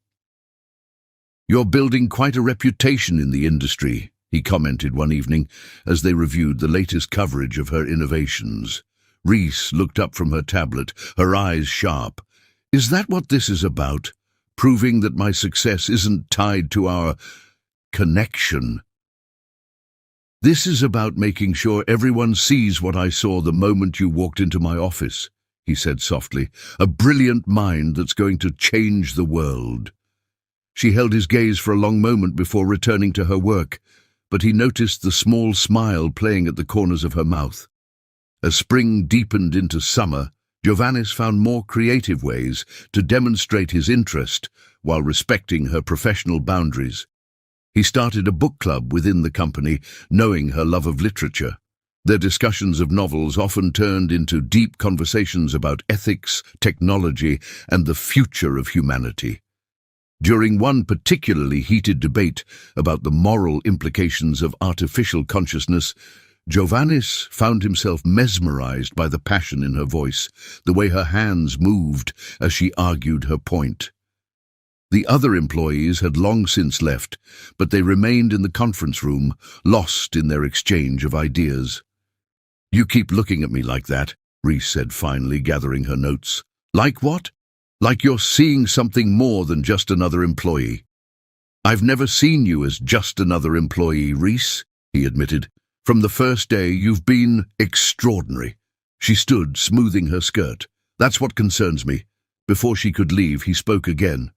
Speaker 1: "You're building quite a reputation in the industry," he commented one evening as they reviewed the latest coverage of her innovations. Rhys looked up from her tablet, her eyes sharp. "Is that what this is about? Proving that my success isn't tied to our connection?" "This is about making sure everyone sees what I saw the moment you walked into my office," he said softly. "A brilliant mind that's going to change the world." She held his gaze for a long moment before returning to her work, but he noticed the small smile playing at the corners of her mouth. As spring deepened into summer, Giovannis found more creative ways to demonstrate his interest while respecting her professional boundaries. He started a book club within the company, knowing her love of literature. Their discussions of novels often turned into deep conversations about ethics, technology, and the future of humanity. During one particularly heated debate about the moral implications of artificial consciousness, Giovannis found himself mesmerized by the passion in her voice, the way her hands moved as she argued her point. The other employees had long since left, but they remained in the conference room, lost in their exchange of ideas. "You keep looking at me like that," Reese said finally, gathering her notes. "Like what?" "Like you're seeing something more than just another employee." "I've never seen you as just another employee, Reese," he admitted. "From the first day, you've been extraordinary." She stood, smoothing her skirt. "That's what concerns me." Before she could leave, he spoke again.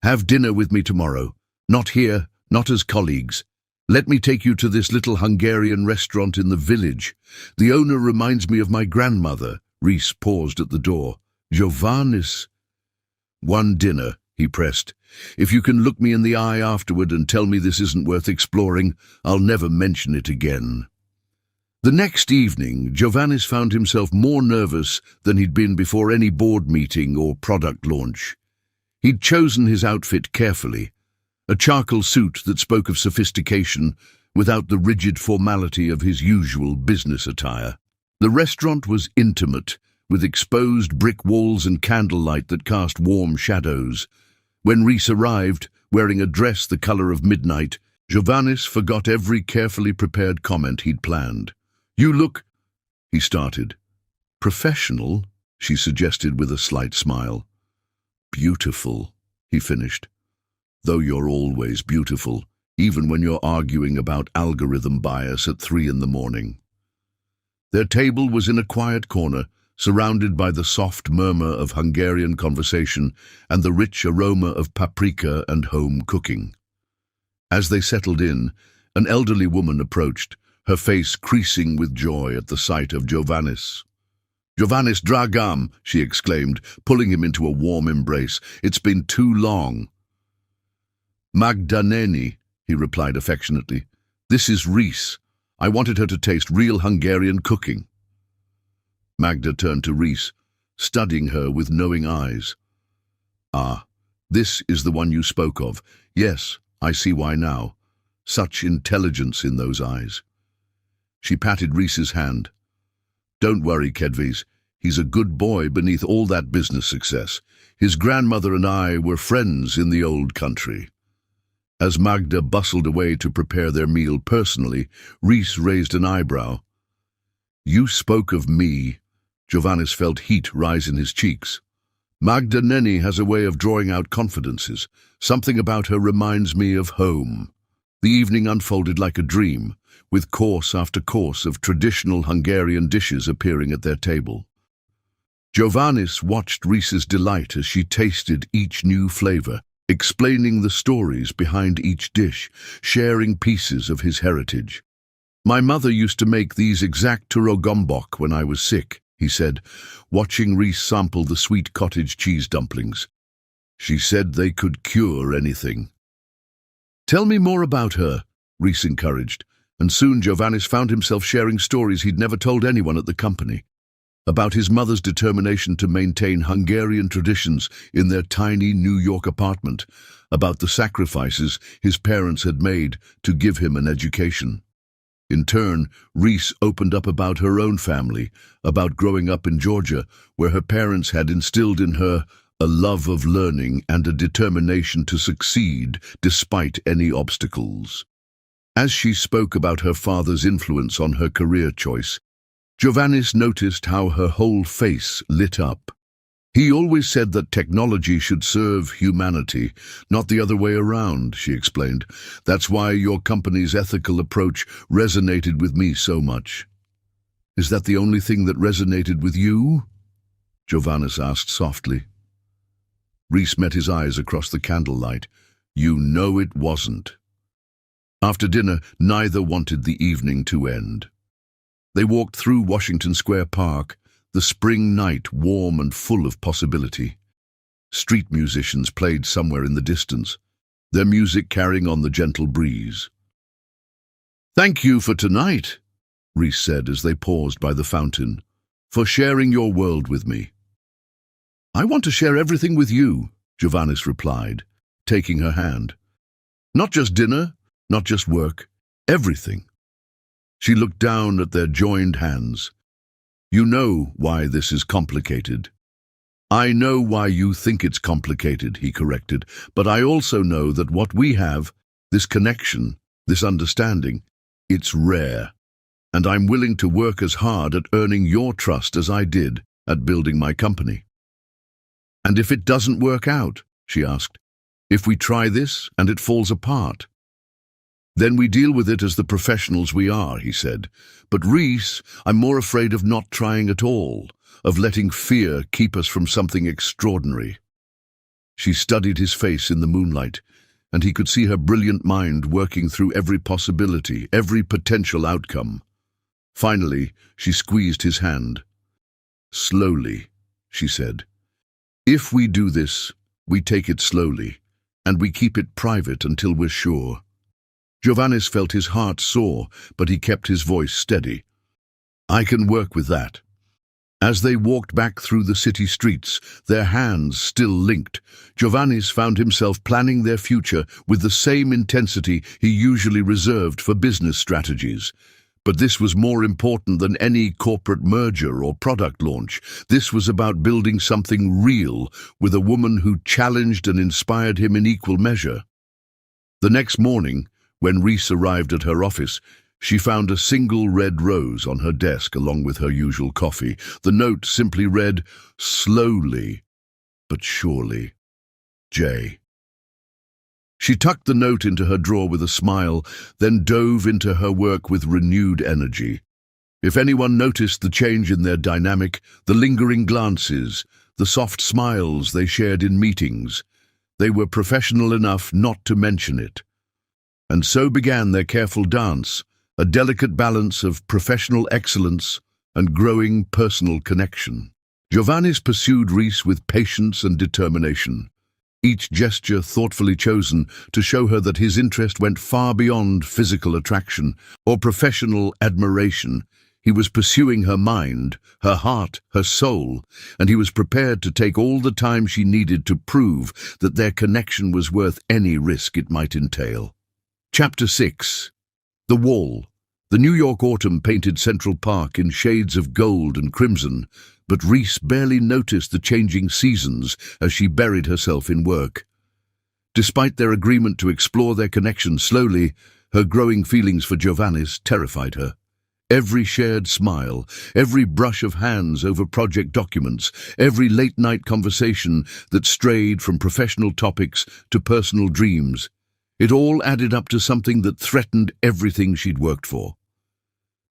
Speaker 1: "Have dinner with me tomorrow. Not here, not as colleagues. Let me take you to this little Hungarian restaurant in the village. The owner reminds me of my grandmother." Reese paused at the door. "Giovannis." "One dinner," he pressed. "If you can look me in the eye afterward and tell me this isn't worth exploring, I'll never mention it again." The next evening, Giovannis found himself more nervous than he'd been before any board meeting or product launch. He'd chosen his outfit carefully, a charcoal suit that spoke of sophistication without the rigid formality of his usual business attire. The restaurant was intimate, with exposed brick walls and candlelight that cast warm shadows. When Reese arrived, wearing a dress the color of midnight, Giovannis forgot every carefully prepared comment he'd planned. "You look," he started. "Professional," she suggested with a slight smile. "Beautiful," he finished. "Though you're always beautiful, even when you're arguing about algorithm bias at 3 in the morning." Their table was in a quiet corner, surrounded by the soft murmur of Hungarian conversation and the rich aroma of paprika and home cooking. As they settled in, an elderly woman approached, her face creasing with joy at the sight of Giovannis. "Giovannis Dragam," she exclaimed, pulling him into a warm embrace. "It's been too long." "Magdaneni," he replied affectionately. "This is Reese. I wanted her to taste real Hungarian cooking." Magda turned to Reese, studying her with knowing eyes. "Ah, this is the one you spoke of. Yes, I see why now. Such intelligence in those eyes." She patted Reese's hand. "Don't worry, Kedvis. He's a good boy beneath all that business success. His grandmother and I were friends in the old country." As Magda bustled away to prepare their meal personally, Reese raised an eyebrow. "You spoke of me." Giovannis felt heat rise in his cheeks. "Magda Nenny has a way of drawing out confidences. Something about her reminds me of home." The evening unfolded like a dream, with course after course of traditional Hungarian dishes appearing at their table. Giovannis watched Reese's delight as she tasted each new flavor, explaining the stories behind each dish, sharing pieces of his heritage. "My mother used to make these exact turogombok when I was sick," he said, watching Reese sample the sweet cottage cheese dumplings. "She said they could cure anything." "Tell me more about her," Reese encouraged, and soon Giovannis found himself sharing stories he'd never told anyone at the company. About his mother's determination to maintain Hungarian traditions in their tiny New York apartment, about the sacrifices his parents had made to give him an education. In turn, Reese opened up about her own family, about growing up in Georgia, where her parents had instilled in her a love of learning and a determination to succeed despite any obstacles. As she spoke about her father's influence on her career choice, Giovannis noticed how her whole face lit up. "He always said that technology should serve humanity, not the other way around," she explained. "That's why your company's ethical approach resonated with me so much." "Is that the only thing that resonated with you?" Giovannis asked softly. Reese met his eyes across the candlelight. "You know it wasn't." After dinner, neither wanted the evening to end. They walked through Washington Square Park, the spring night warm and full of possibility. Street musicians played somewhere in the distance, their music carrying on the gentle breeze. "Thank you for tonight," Reese said as they paused by the fountain, "for sharing your world with me." "I want to share everything with you," Giovannis replied, taking her hand. "Not just dinner, not just work, everything." She looked down at their joined hands. "You know why this is complicated." I know why you think it's complicated, he corrected, but I also know that what we have, this connection, this understanding, it's rare. And I'm willing to work as hard at earning your trust as I did at building my company. And if it doesn't work out, she asked, if we try this and it falls apart, then we deal with it as the professionals we are, he said. But Reese, I'm more afraid of not trying at all, of letting fear keep us from something extraordinary. She studied his face in the moonlight, and he could see her brilliant mind working through every possibility, every potential outcome. Finally, she squeezed his hand. Slowly, she said. If we do this, we take it slowly, and we keep it private until we're sure. Giovannis felt his heart soar, but he kept his voice steady. I can work with that. As they walked back through the city streets, their hands still linked, Giovannis found himself planning their future with the same intensity he usually reserved for business strategies. But this was more important than any corporate merger or product launch. This was about building something real with a woman who challenged and inspired him in equal measure. The next morning, when Reese arrived at her office, she found a single red rose on her desk along with her usual coffee. The note simply read, slowly but surely, J. She tucked the note into her drawer with a smile, then dove into her work with renewed energy. If anyone noticed the change in their dynamic, the lingering glances, the soft smiles they shared in meetings, they were professional enough not to mention it. And so began their careful dance, a delicate balance of professional excellence and growing personal connection. Giovannis pursued Reese with patience and determination, each gesture thoughtfully chosen to show her that his interest went far beyond physical attraction or professional admiration. He was pursuing her mind, her heart, her soul, and he was prepared to take all the time she needed to prove that their connection was worth any risk it might entail. Chapter 6. The Wall. The New York autumn painted Central Park in shades of gold and crimson, but Reese barely noticed the changing seasons as she buried herself in work. Despite their agreement to explore their connection slowly, her growing feelings for Giovannis terrified her. Every shared smile, every brush of hands over project documents, every late-night conversation that strayed from professional topics to personal dreams, it all added up to something that threatened everything she'd worked for.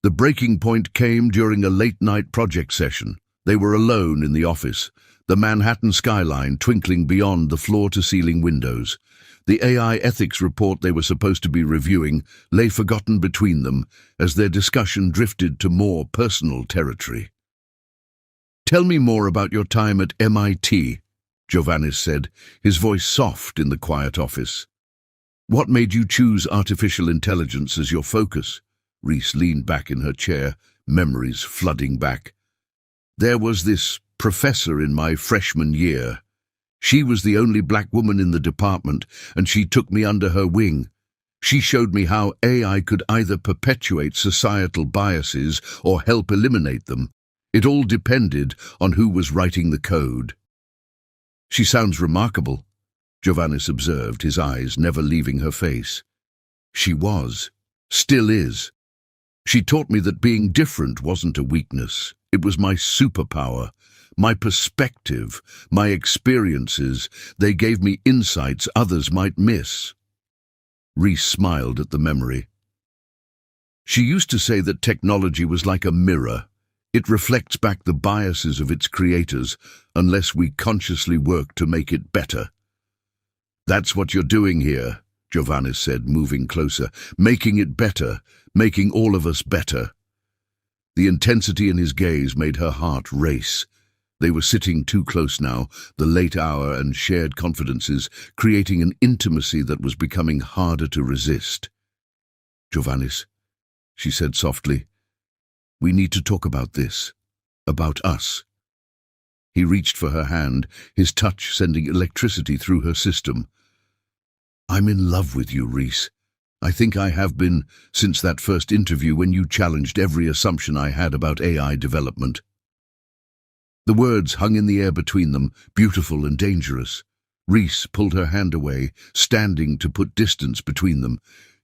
Speaker 1: The breaking point came during a late-night project session. They were alone in the office, the Manhattan skyline twinkling beyond the floor-to-ceiling windows. The AI ethics report they were supposed to be reviewing lay forgotten between them as their discussion drifted to more personal territory. Tell me more about your time at MIT, Giovannis said, his voice soft in the quiet office. What made you choose artificial intelligence as your focus? Reese leaned back in her chair, memories flooding back. There was this professor in my freshman year. She was the only black woman in the department, and she took me under her wing. She showed me how AI could either perpetuate societal biases or help eliminate them. It all depended on who was writing the code. She sounds remarkable, Giovannis observed, his eyes never leaving her face. She was, still is. She taught me that being different wasn't a weakness. It was my superpower, my perspective, my experiences. They gave me insights others might miss. Reese smiled at the memory. She used to say that technology was like a mirror. It reflects back the biases of its creators unless we consciously work to make it better. That's what you're doing here, Giovannis said, moving closer. Making it better, making all of us better. The intensity in his gaze made her heart race. They were sitting too close now, the late hour and shared confidences, creating an intimacy that was becoming harder to resist. Giovannis, she said softly, we need to talk about this, about us. He reached for her hand, his touch sending electricity through her system. I'm in love with you, Reese. I think I have been since that first interview when you challenged every assumption I had about AI development. The words hung in the air between them, beautiful and dangerous. Reese pulled her hand away, standing to put distance between them.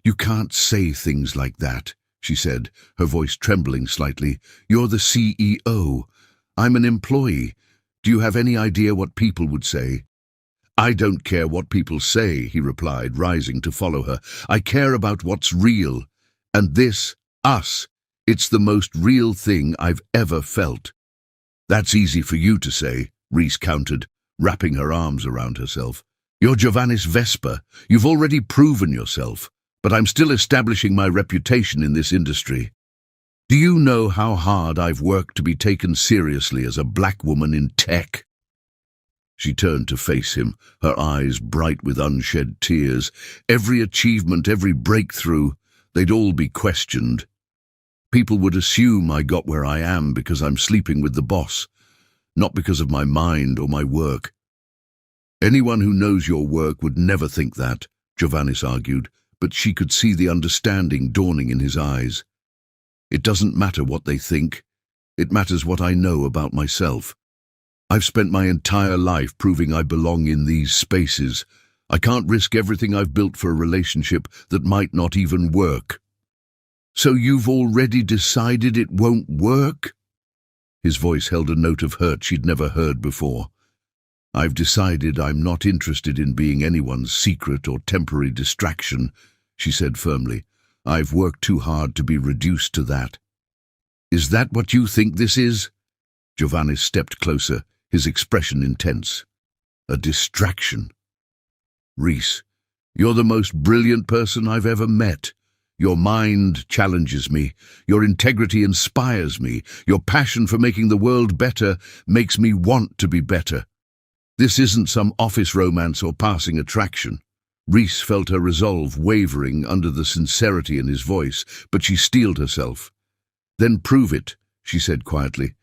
Speaker 1: "You can't say things like that," she said, her voice trembling slightly. "You're the CEO. I'm an employee. Do you have any idea what people would say?" "I don't care what people say," he replied, rising to follow her. "I care about what's real. And this, us, it's the most real thing I've ever felt." "That's easy for you to say," Reese countered, wrapping her arms around herself. "You're Giovannis Vesper. You've already proven yourself, but I'm still establishing my reputation in this industry. Do you know how hard I've worked to be taken seriously as a black woman in tech?" She turned to face him, her eyes bright with unshed tears. Every achievement, every breakthrough, they'd all be questioned. People would assume I got where I am because I'm sleeping with the boss, not because of my mind or my work. "Anyone who knows your work would never think that," Giovannis argued, but she could see the understanding dawning in his eyes. "It doesn't matter what they think. It matters what I know about myself. I've spent my entire life proving I belong in these spaces. I can't risk everything I've built for a relationship that might not even work." "So you've already decided it won't work?" His voice held a note of hurt she'd never heard before. "I've decided I'm not interested in being anyone's secret or temporary distraction," she said firmly. "I've worked too hard to be reduced to that." "Is that what you think this is?" Giovannis stepped closer, his expression intense. "A distraction? Reese, you're the most brilliant person I've ever met. Your mind challenges me. Your integrity inspires me. Your passion for making the world better makes me want to be better. This isn't some office romance or passing attraction." Reese felt her resolve wavering under the sincerity in his voice, but she steeled herself. "Then prove it," she said quietly.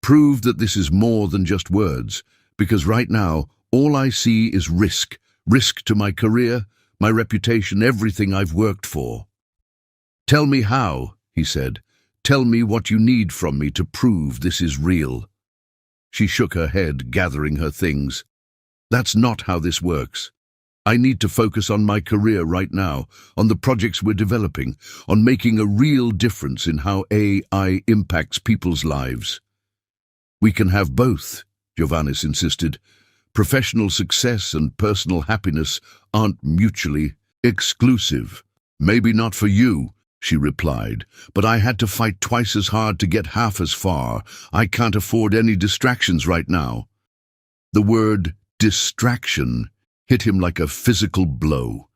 Speaker 1: "Prove that this is more than just words, because right now all I see is risk. Risk to my career, my reputation, everything I've worked for." "Tell me how," he said. "Tell me what you need from me to prove this is real." She shook her head, gathering her things. "That's not how this works. I need to focus on my career right now, on the projects we're developing, on making a real difference in how AI impacts people's lives." "We can have both," Giovannis insisted. "Professional success and personal happiness aren't mutually exclusive." "Maybe not for you," she replied, "but I had to fight twice as hard to get half as far. I can't afford any distractions right now." The word distraction hit him like a physical blow.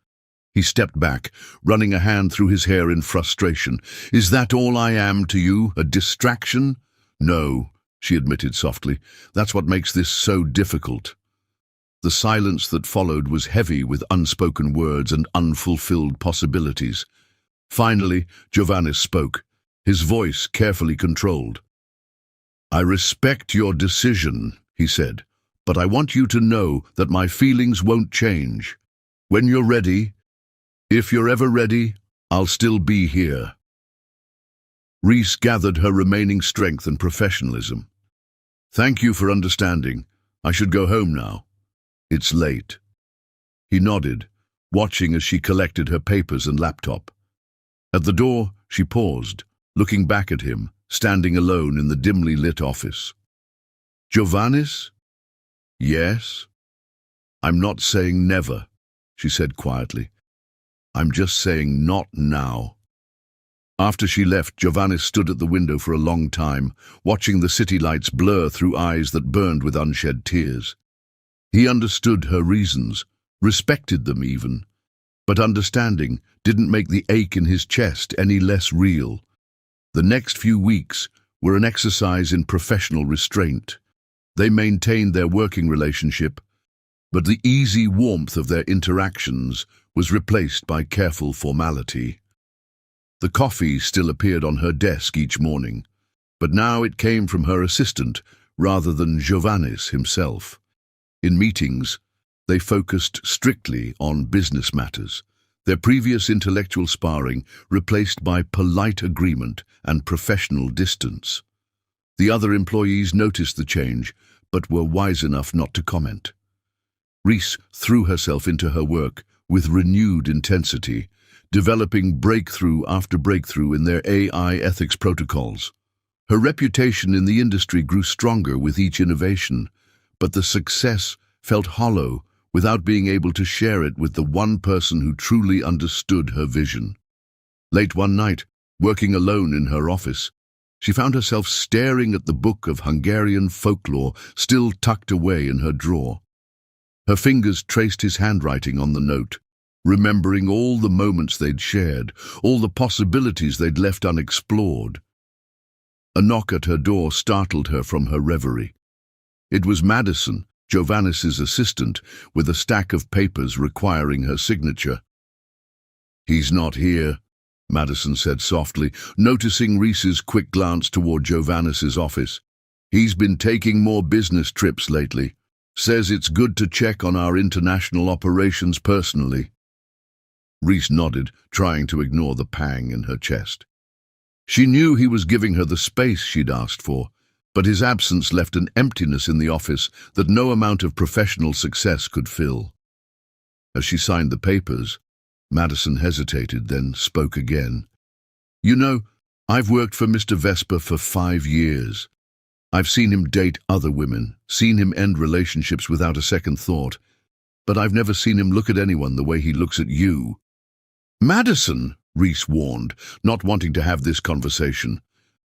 Speaker 1: He stepped back, running a hand through his hair in frustration. "Is that all I am to you, a distraction?" "No," she admitted softly. "That's what makes this so difficult." The silence that followed was heavy with unspoken words and unfulfilled possibilities. Finally, Giovannis spoke, his voice carefully controlled. "I respect your decision," he said, "but I want you to know that my feelings won't change. When you're ready, if you're ever ready, I'll still be here." Reese gathered her remaining strength and professionalism. "Thank you for understanding. I should go home now. It's late." He nodded, watching as she collected her papers and laptop. At the door, she paused, looking back at him, standing alone in the dimly lit office. "Giovannis?" "Yes?" "I'm not saying never," she said quietly. "I'm just saying not now." After she left, Giovannis stood at the window for a long time, watching the city lights blur through eyes that burned with unshed tears. He understood her reasons, respected them even, but understanding didn't make the ache in his chest any less real. The next few weeks were an exercise in professional restraint. They maintained their working relationship, but the easy warmth of their interactions was replaced by careful formality. The coffee still appeared on her desk each morning, but now it came from her assistant rather than Giovannis himself. In meetings, they focused strictly on business matters, their previous intellectual sparring replaced by polite agreement and professional distance. The other employees noticed the change, but were wise enough not to comment. Reese threw herself into her work with renewed intensity, developing breakthrough after breakthrough in their AI ethics protocols. Her reputation in the industry grew stronger with each innovation, but the success felt hollow without being able to share it with the one person who truly understood her vision. Late one night, working alone in her office, she found herself staring at the book of Hungarian folklore still tucked away in her drawer. Her fingers traced his handwriting on the note, remembering all the moments they'd shared, all the possibilities they'd left unexplored. A knock at her door startled her from her reverie. It was Madison, Giovannis's assistant, with a stack of papers requiring her signature. "He's not here," Madison said softly, noticing Reese's quick glance toward Giovannis's office. "He's been taking more business trips lately. Says it's good to check on our international operations personally." Reese nodded, trying to ignore the pang in her chest. She knew he was giving her the space she'd asked for, but his absence left an emptiness in the office that no amount of professional success could fill. As she signed the papers, Madison hesitated, then spoke again. "You know, I've worked for Mr. Vesper for 5 years. I've seen him date other women, seen him end relationships without a second thought, but I've never seen him look at anyone the way he looks at you." "Madison," Reese warned, not wanting to have this conversation.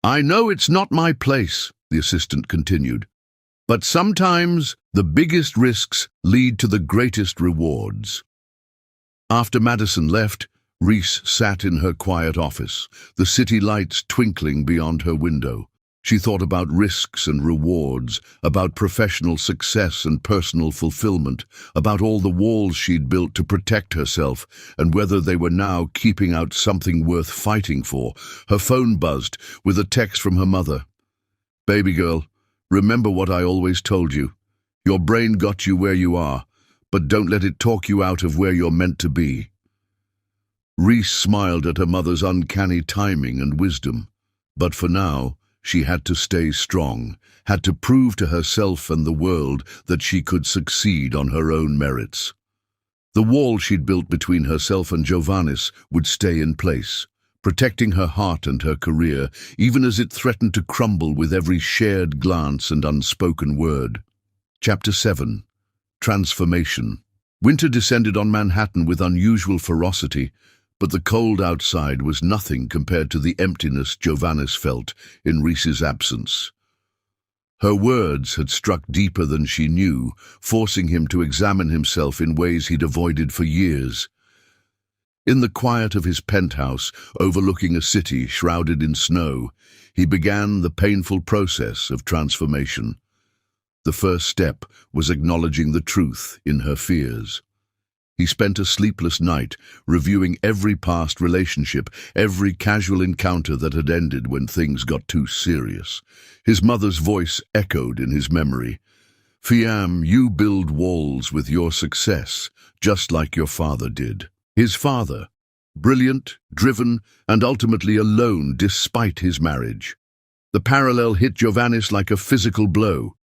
Speaker 1: "I know it's not my place," the assistant continued, "but sometimes the biggest risks lead to the greatest rewards." After Madison left, Reese sat in her quiet office, the city lights twinkling beyond her window. She thought about risks and rewards, about professional success and personal fulfillment, about all the walls she'd built to protect herself, and whether they were now keeping out something worth fighting for. Her phone buzzed with a text from her mother. "Baby girl, remember what I always told you. Your brain got you where you are, but don't let it talk you out of where you're meant to be." Reese smiled at her mother's uncanny timing and wisdom, but for now, she had to stay strong, had to prove to herself and the world that she could succeed on her own merits. The wall she'd built between herself and Giovannis would stay in place, protecting her heart and her career, even as it threatened to crumble with every shared glance and unspoken word. Chapter 7. Transformation. Winter descended on Manhattan with unusual ferocity, but the cold outside was nothing compared to the emptiness Giovannis felt in Reese's absence. Her words had struck deeper than she knew, forcing him to examine himself in ways he'd avoided for years. In the quiet of his penthouse, overlooking a city shrouded in snow, he began the painful process of transformation. The first step was acknowledging the truth in her fears. He spent a sleepless night, reviewing every past relationship, every casual encounter that had ended when things got too serious. His mother's voice echoed in his memory. "Fiam, you build walls with your success, just like your father did." His father, brilliant, driven, and ultimately alone despite his marriage. The parallel hit Giovannis like a physical blow.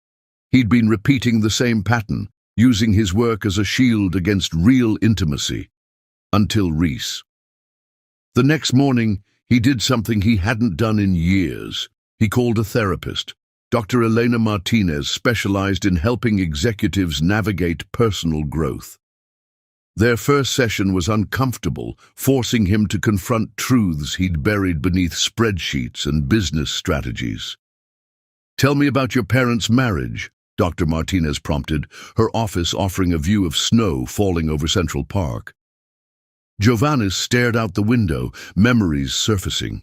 Speaker 1: He'd been repeating the same pattern, using his work as a shield against real intimacy, until Reese. The next morning, he did something he hadn't done in years. He called a therapist. Dr. Elena Martinez specialized in helping executives navigate personal growth. Their first session was uncomfortable, forcing him to confront truths he'd buried beneath spreadsheets and business strategies. "Tell me about your parents' marriage," Dr. Martinez prompted, her office offering a view of snow falling over Central Park. Giovannis stared out the window, memories surfacing.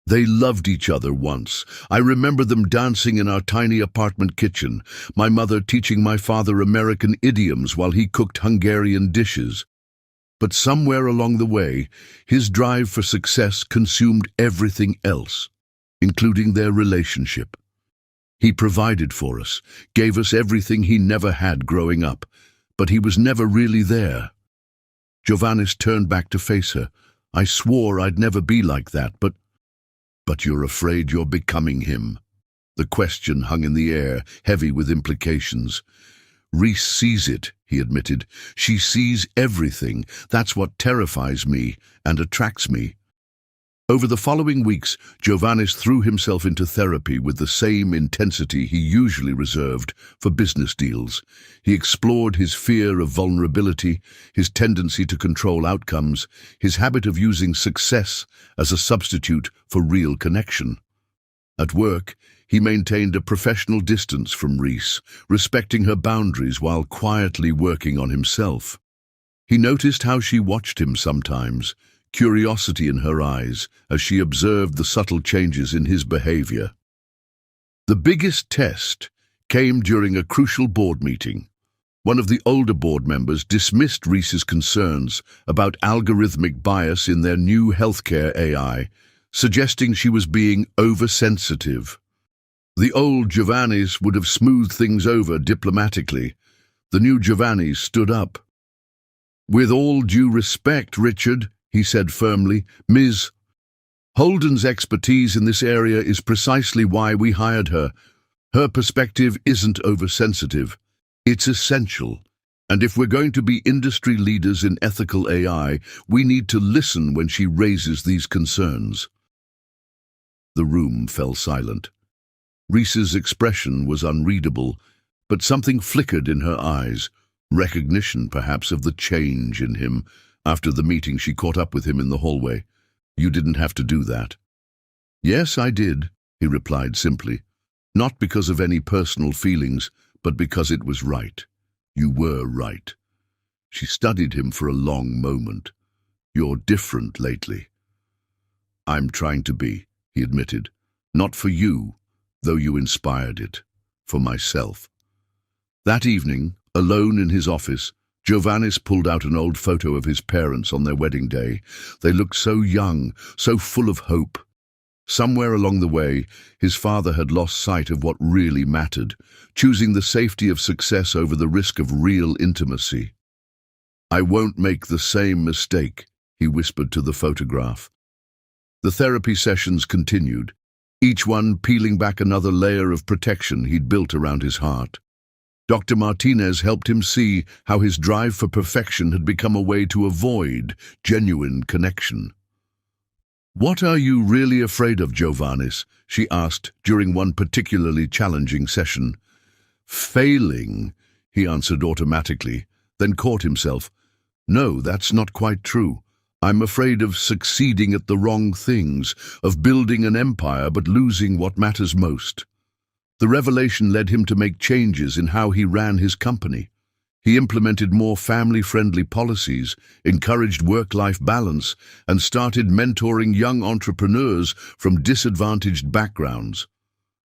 Speaker 1: "They loved each other once. I remember them dancing in our tiny apartment kitchen, my mother teaching my father American idioms while he cooked Hungarian dishes. But somewhere along the way, his drive for success consumed everything else, including their relationship. He provided for us, gave us everything he never had growing up, but he was never really there." Giovannis turned back to face her. "I swore I'd never be like that, but you're afraid you're becoming him." The question hung in the air, heavy with implications. Reese sees it, he admitted. She sees everything. That's what terrifies me and attracts me. Over the following weeks, Giovannis threw himself into therapy with the same intensity he usually reserved for business deals. He explored his fear of vulnerability, his tendency to control outcomes, his habit of using success as a substitute for real connection. At work, he maintained a professional distance from Reese, respecting her boundaries while quietly working on himself. He noticed how she watched him sometimes, curiosity in her eyes as she observed the subtle changes in his behavior. The biggest test came during a crucial board meeting. One of the older board members dismissed Reese's concerns about algorithmic bias in their new healthcare AI, suggesting she was being oversensitive. The old Giovannis would have smoothed things over diplomatically. The new Giovannis stood up. "With all due respect, Richard," he said firmly, "Ms. Holden's expertise in this area is precisely why we hired her. Her perspective isn't oversensitive. It's essential. And if we're going to be industry leaders in ethical AI, we need to listen when she raises these concerns." The room fell silent. Reese's expression was unreadable, but something flickered in her eyes, recognition perhaps of the change in him. After the meeting, she caught up with him in the hallway. "You didn't have to do that." "Yes, I did," he replied simply. "Not because of any personal feelings, but because it was right. You were right." She studied him for a long moment. "You're different lately." "I'm trying to be," he admitted. "Not for you, though you inspired it. For myself." That evening, alone in his office, Giovannis pulled out an old photo of his parents on their wedding day. They looked so young, so full of hope. Somewhere along the way, his father had lost sight of what really mattered, choosing the safety of success over the risk of real intimacy. "I won't make the same mistake," he whispered to the photograph. The therapy sessions continued, each one peeling back another layer of protection he'd built around his heart. Dr. Martinez helped him see how his drive for perfection had become a way to avoid genuine connection. "What are you really afraid of, Giovannis?" she asked during one particularly challenging session. "Failing," he answered automatically, then caught himself. "No, that's not quite true. I'm afraid of succeeding at the wrong things, of building an empire but losing what matters most." The revelation led him to make changes in how he ran his company. He implemented more family-friendly policies, encouraged work-life balance, and started mentoring young entrepreneurs from disadvantaged backgrounds.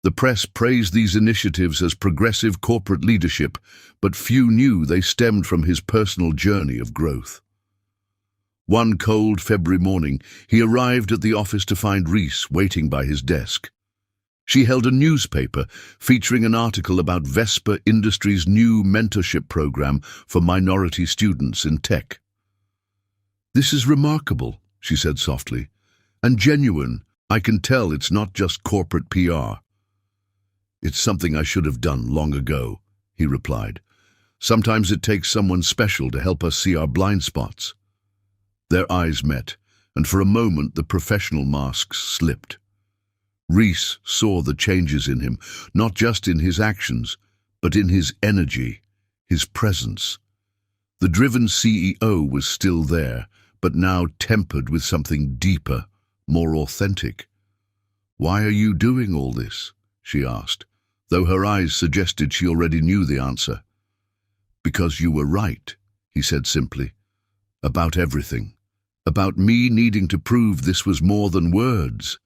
Speaker 1: The press praised these initiatives as progressive corporate leadership, but few knew they stemmed from his personal journey of growth. One cold February morning, he arrived at the office to find Reese waiting by his desk. She held a newspaper featuring an article about Vespa Industries' new mentorship program for minority students in tech. "This is remarkable," she said softly, "and genuine. I can tell it's not just corporate PR." "It's something I should have done long ago," he replied. "Sometimes it takes someone special to help us see our blind spots." Their eyes met, and for a moment the professional masks slipped. Reese saw the changes in him, not just in his actions, but in his energy, his presence. The driven CEO was still there, but now tempered with something deeper, more authentic. "Why are you doing all this?" she asked, though her eyes suggested she already knew the answer. "Because you were right," he said simply, "about everything. About me needing to prove this was more than words.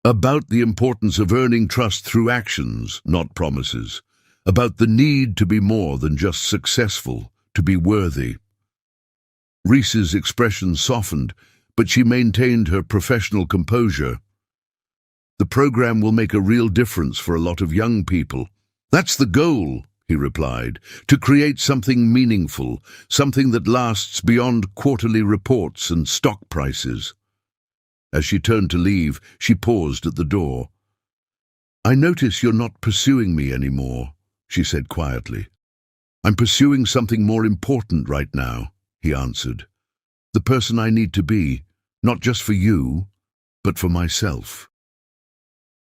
Speaker 1: About the importance of earning trust through actions, not promises. About the need to be more than just successful, to be worthy." Reese's expression softened, but she maintained her professional composure. "The program will make a real difference for a lot of young people. That's the goal," he replied, "to create something meaningful, something that lasts beyond quarterly reports and stock prices." As she turned to leave, she paused at the door. "I notice you're not pursuing me anymore," she said quietly. "I'm pursuing something more important right now," he answered. "The person I need to be, not just for you, but for myself."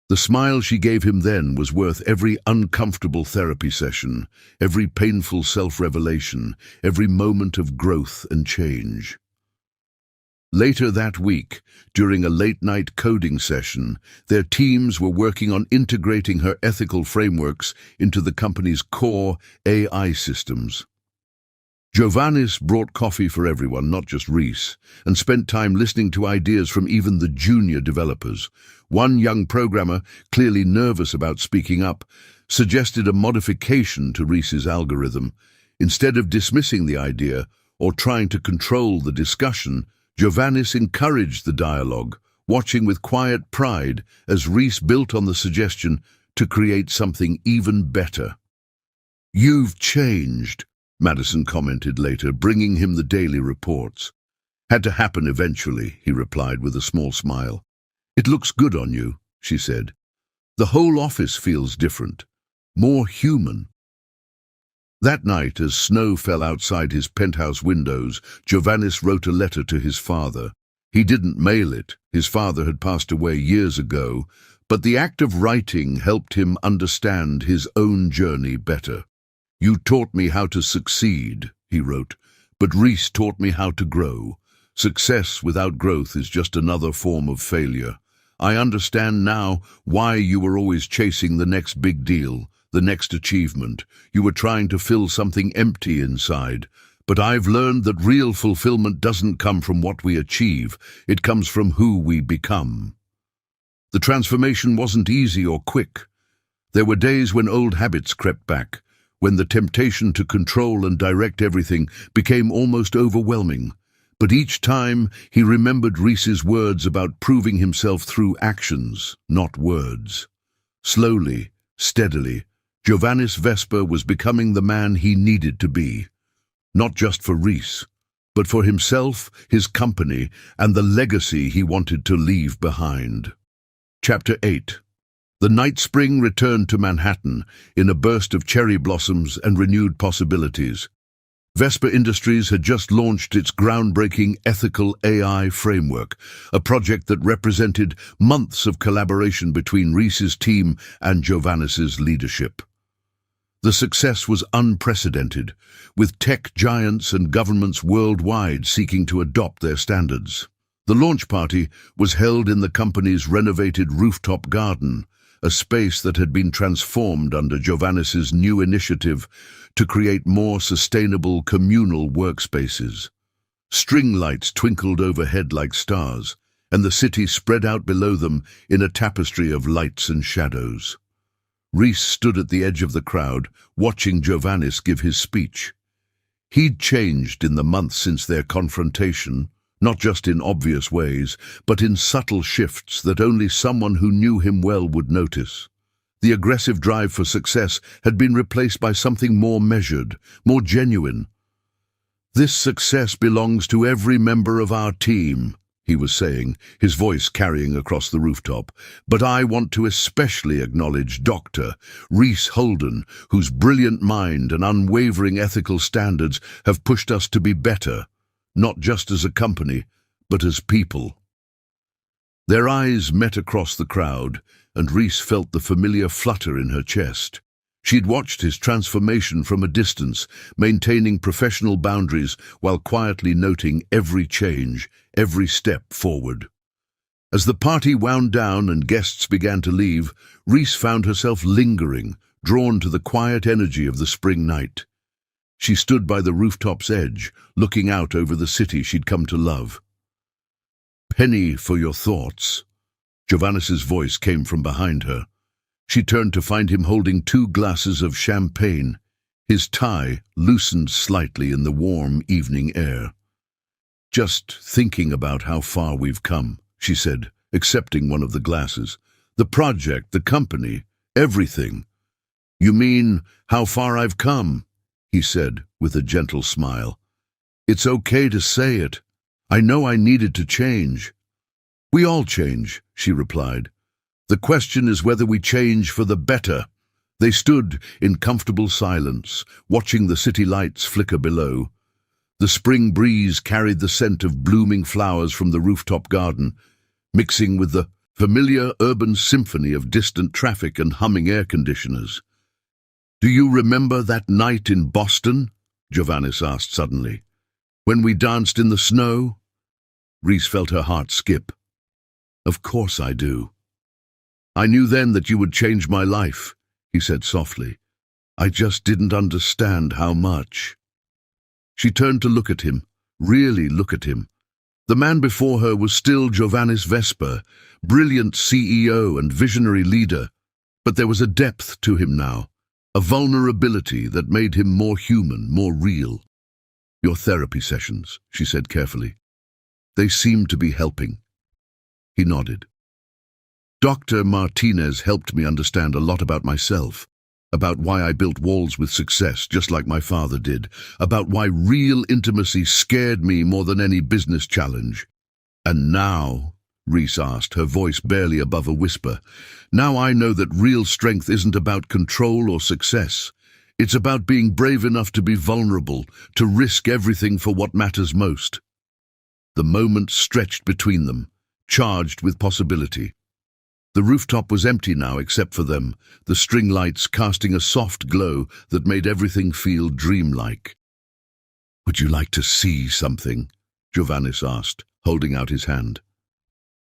Speaker 1: The smile she gave him then was worth every uncomfortable therapy session, every painful self-revelation, every moment of growth and change. Later that week, during a late-night coding session, their teams were working on integrating her ethical frameworks into the company's core AI systems. Giovannis brought coffee for everyone, not just Reese, and spent time listening to ideas from even the junior developers. One young programmer, clearly nervous about speaking up, suggested a modification to Reese's algorithm. Instead of dismissing the idea or trying to control the discussion, Giovannis encouraged the dialogue, watching with quiet pride as Reese built on the suggestion to create something even better. "You've changed," Madison commented later, bringing him the daily reports. "Had to happen eventually," he replied with a small smile. "It looks good on you," she said. "The whole office feels different, more human." That night, as snow fell outside his penthouse windows, Giovannis wrote a letter to his father. He didn't mail it. His father had passed away years ago, but the act of writing helped him understand his own journey better. "You taught me how to succeed," he wrote, "but Reese taught me how to grow. Success without growth is just another form of failure. I understand now why you were always chasing the next big deal, the next achievement. You were trying to fill something empty inside. But I've learned that real fulfillment doesn't come from what we achieve. It comes from who we become." The transformation wasn't easy or quick. There were days when old habits crept back, when the temptation to control and direct everything became almost overwhelming. But each time he remembered Reese's words about proving himself through actions, not words. Slowly, steadily, Giovannis Vesper was becoming the man he needed to be. Not just for Reese, but for himself, his company, and the legacy he wanted to leave behind. Chapter 8. The night spring returned to Manhattan in a burst of cherry blossoms and renewed possibilities. Vesper Industries had just launched its groundbreaking ethical AI framework, a project that represented months of collaboration between Reese's team and Giovannis's leadership. The success was unprecedented, with tech giants and governments worldwide seeking to adopt their standards. The launch party was held in the company's renovated rooftop garden, a space that had been transformed under Giovannis's new initiative to create more sustainable communal workspaces. String lights twinkled overhead like stars, and the city spread out below them in a tapestry of lights and shadows. Reese stood at the edge of the crowd, watching Giovannis give his speech. He'd changed in the months since their confrontation, not just in obvious ways, but in subtle shifts that only someone who knew him well would notice. The aggressive drive for success had been replaced by something more measured, more genuine. "This success belongs to every member of our team," he was saying, his voice carrying across the rooftop. "But I want to especially acknowledge Dr. Reese Holden, whose brilliant mind and unwavering ethical standards have pushed us to be better, not just as a company, but as people." Their eyes met across the crowd, and Reese felt the familiar flutter in her chest. She'd watched his transformation from a distance, maintaining professional boundaries while quietly noting every change, every step forward. As the party wound down and guests began to leave, Reese found herself lingering, drawn to the quiet energy of the spring night. She stood by the rooftop's edge, looking out over the city she'd come to love. "Penny for your thoughts." Giovannis's voice came from behind her. She turned to find him holding 2 glasses of champagne. His tie loosened slightly in the warm evening air. "Just thinking about how far we've come," she said, accepting one of the glasses. "The project, the company, everything." "You mean how far I've come?" he said with a gentle smile. "It's okay to say it. I know I needed to change." "We all change," she replied. The question is whether we change for the better." They stood in comfortable silence, watching the city lights flicker below. The spring breeze carried the scent of blooming flowers from the rooftop garden, mixing with the familiar urban symphony of distant traffic and humming air conditioners. "Do you remember that night in Boston?" Giovannis asked suddenly. "When we danced in the snow?" Reese felt her heart skip. "Of course I do. I knew then that you would change my life," he said softly. "I just didn't understand how much." She turned to look at him, really look at him. The man before her was still Giovannis Vesper, brilliant CEO and visionary leader, but there was a depth to him now, a vulnerability that made him more human, more real. "Your therapy sessions," she said carefully. "They seem to be helping." He nodded. "Dr. Martinez helped me understand a lot about myself, about why I built walls with success just like my father did, about why real intimacy scared me more than any business challenge. And now," Reese asked, her voice barely above a whisper, "now I know that real strength isn't about control or success. It's about being brave enough to be vulnerable, to risk everything for what matters most." The moment stretched between them, charged with possibility. The rooftop was empty now except for them, the string lights casting a soft glow that made everything feel dreamlike. "Would you like to see something?" Giovannis asked, holding out his hand.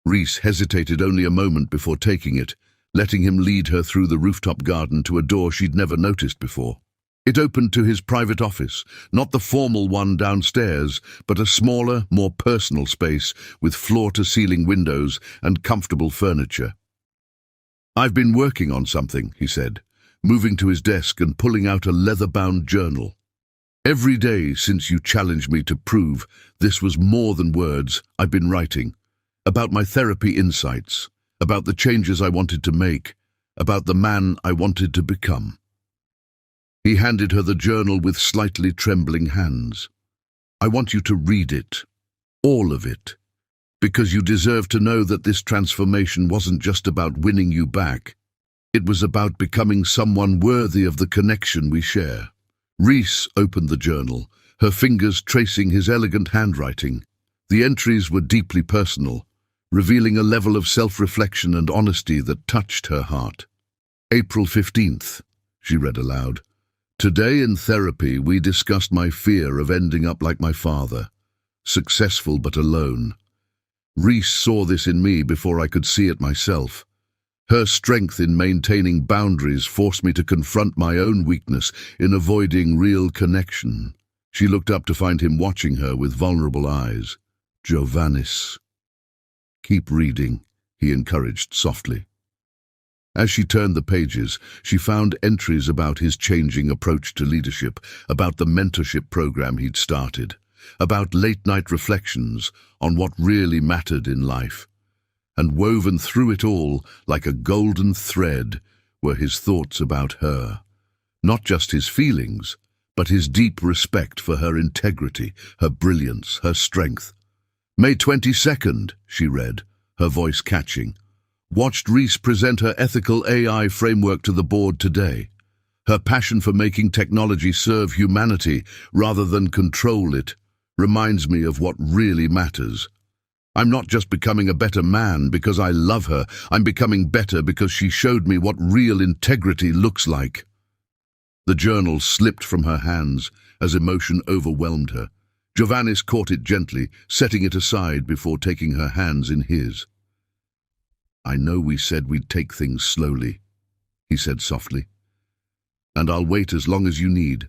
Speaker 1: Reese hesitated only a moment before taking it, letting him lead her through the rooftop garden to a door she'd never noticed before. It opened to his private office, not the formal one downstairs, but a smaller, more personal space with floor-to-ceiling windows and comfortable furniture. "I've been working on something," he said, moving to his desk and pulling out a leather-bound journal. "Every day since you challenged me to prove this was more than words, I've been writing. About my therapy insights, about the changes I wanted to make, about the man I wanted to become." He handed her the journal with slightly trembling hands. "I want you to read it, all of it, because you deserve to know that this transformation wasn't just about winning you back. It was about becoming someone worthy of the connection we share." Reese opened the journal, her fingers tracing his elegant handwriting. The entries were deeply personal, revealing a level of self-reflection and honesty that touched her heart. "April 15th, she read aloud. "Today in therapy we discussed my fear of ending up like my father, successful but alone. Reese saw this in me before I could see it myself. Her strength in maintaining boundaries forced me to confront my own weakness in avoiding real connection." She looked up to find him watching her with vulnerable eyes. "Giovannis." "Keep reading," he encouraged softly. As she turned the pages, she found entries about his changing approach to leadership, about the mentorship program he'd started, about late-night reflections on what really mattered in life. And woven through it all, like a golden thread, were his thoughts about her. Not just his feelings, but his deep respect for her integrity, her brilliance, her strength. "May 22nd, she read, her voice catching. "Watched Reese present her ethical AI framework to the board today. Her passion for making technology serve humanity rather than control it reminds me of what really matters. I'm not just becoming a better man because I love her, I'm becoming better because she showed me what real integrity looks like." The journal slipped from her hands as emotion overwhelmed her. Giovannis caught it gently, setting it aside before taking her hands in his. "I know we said we'd take things slowly," he said softly, "and I'll wait as long as you need.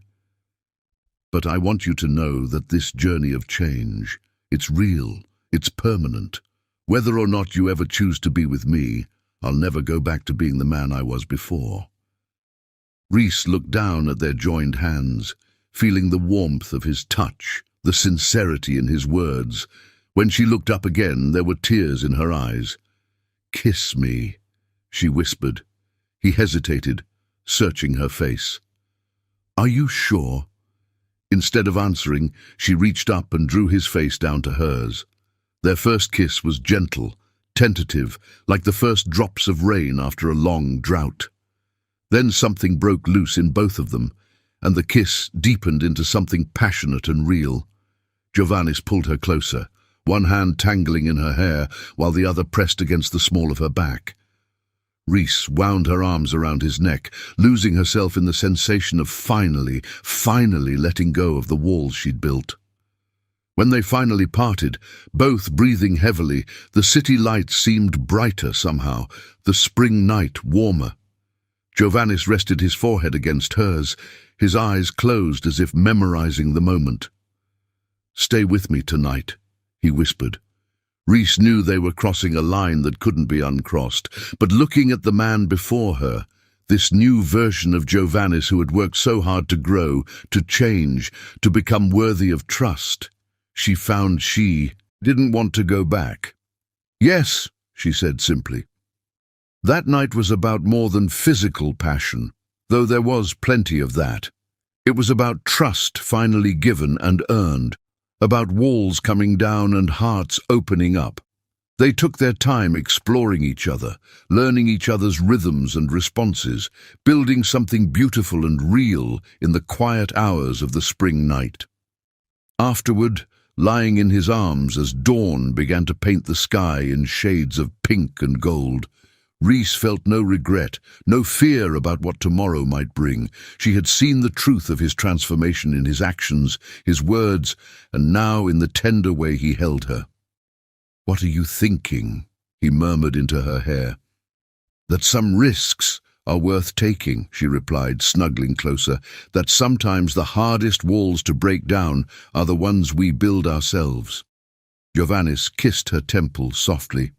Speaker 1: But I want you to know that this journey of change, it's real, it's permanent. Whether or not you ever choose to be with me, I'll never go back to being the man I was before." Reese looked down at their joined hands, feeling the warmth of his touch, the sincerity in his words. When she looked up again, there were tears in her eyes. "Kiss me," she whispered. He hesitated, searching her face. "Are you sure?" Instead of answering, she reached up and drew his face down to hers. Their first kiss was gentle, tentative, like the first drops of rain after a long drought. Then something broke loose in both of them, and the kiss deepened into something passionate and real. Giovannis pulled her closer, one hand tangling in her hair while the other pressed against the small of her back. Reese wound her arms around his neck, losing herself in the sensation of finally letting go of the walls she'd built. When they finally parted, both breathing heavily, the city lights seemed brighter somehow, the spring night warmer. Giovannis rested his forehead against hers, his eyes closed as if memorizing the moment. "Stay with me tonight," he whispered. Reese knew they were crossing a line that couldn't be uncrossed, but looking at the man before her, this new version of Giovannis who had worked so hard to grow, to change, to become worthy of trust, she found she didn't want to go back. "Yes," she said simply. That night was about more than physical passion, though there was plenty of that. It was about trust finally given and earned, about walls coming down and hearts opening up. They took their time exploring each other, learning each other's rhythms and responses, building something beautiful and real in the quiet hours of the spring night. Afterward, lying in his arms as dawn began to paint the sky in shades of pink and gold, Reese felt no regret, no fear about what tomorrow might bring. She had seen the truth of his transformation in his actions, his words, and now in the tender way he held her. "What are you thinking?" he murmured into her hair. "That some risks are worth taking," she replied, snuggling closer, "that sometimes the hardest walls to break down are the ones we build ourselves." Giovannis kissed her temple softly.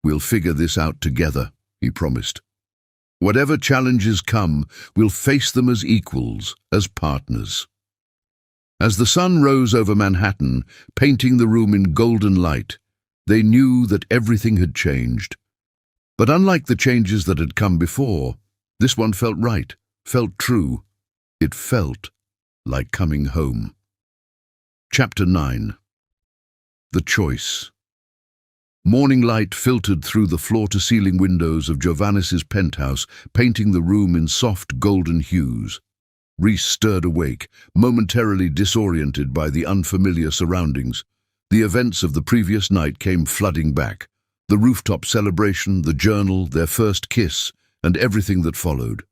Speaker 1: "We'll figure this out together," he promised. "Whatever challenges come, we'll face them as equals, as partners." As the sun rose over Manhattan, painting the room in golden light, they knew that everything had changed. But unlike the changes that had come before, this one felt right, felt true. It felt like coming home. Chapter 9. The Choice. Morning light filtered through the floor-to-ceiling windows of Giovannis's penthouse, painting the room in soft golden hues. Reese stirred awake, momentarily disoriented by the unfamiliar surroundings. The events of the previous night came flooding back. The rooftop celebration, the journal, their first kiss, and everything that followed.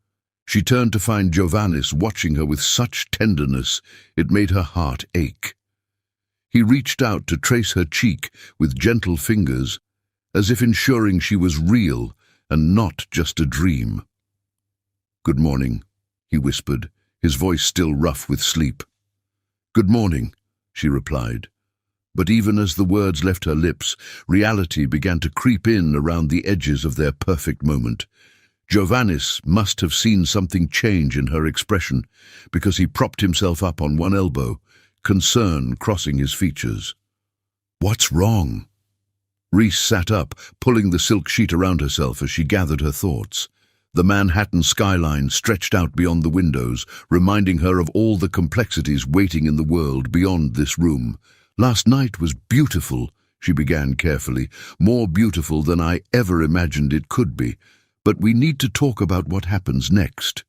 Speaker 1: She turned to find Giovannis watching her with such tenderness it made her heart ache. He reached out to trace her cheek with gentle fingers, as if ensuring she was real and not just a dream. "Good morning," he whispered, his voice still rough with sleep. "Good morning," she replied. But even as the words left her lips, reality began to creep in around the edges of their perfect moment. Giovannis must have seen something change in her expression, because he propped himself up on one elbow, concern crossing his features. "What's wrong?" Reese sat up, pulling the silk sheet around herself as she gathered her thoughts. The Manhattan skyline stretched out beyond the windows, reminding her of all the complexities waiting in the world beyond this room. "Last night was beautiful," she began carefully, "more beautiful than I ever imagined it could be. But we need to talk about what happens next."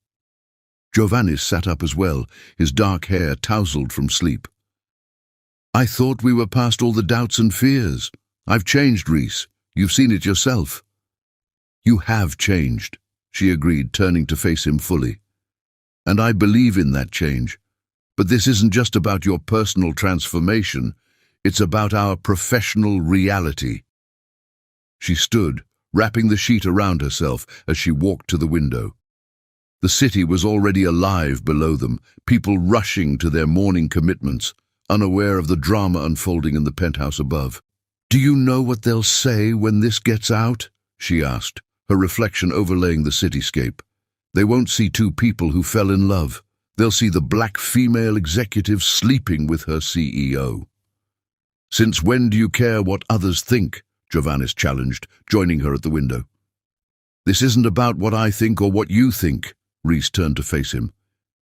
Speaker 1: Giovannis sat up as well, his dark hair tousled from sleep. "I thought we were past all the doubts and fears. I've changed, Reese. You've seen it yourself." "You have changed," she agreed, turning to face him fully. "And I believe in that change. But this isn't just about your personal transformation. It's about our professional reality." She stood, wrapping the sheet around herself as she walked to the window. The city was already alive below them, people rushing to their morning commitments, unaware of the drama unfolding in the penthouse above. "Do you know what they'll say when this gets out?" she asked, her reflection overlaying the cityscape. "They won't see two people who fell in love. They'll see the black female executive sleeping with her CEO." "Since when do you care what others think?" Giovannis challenged, joining her at the window. "This isn't about what I think or what you think." Reese turned to face him.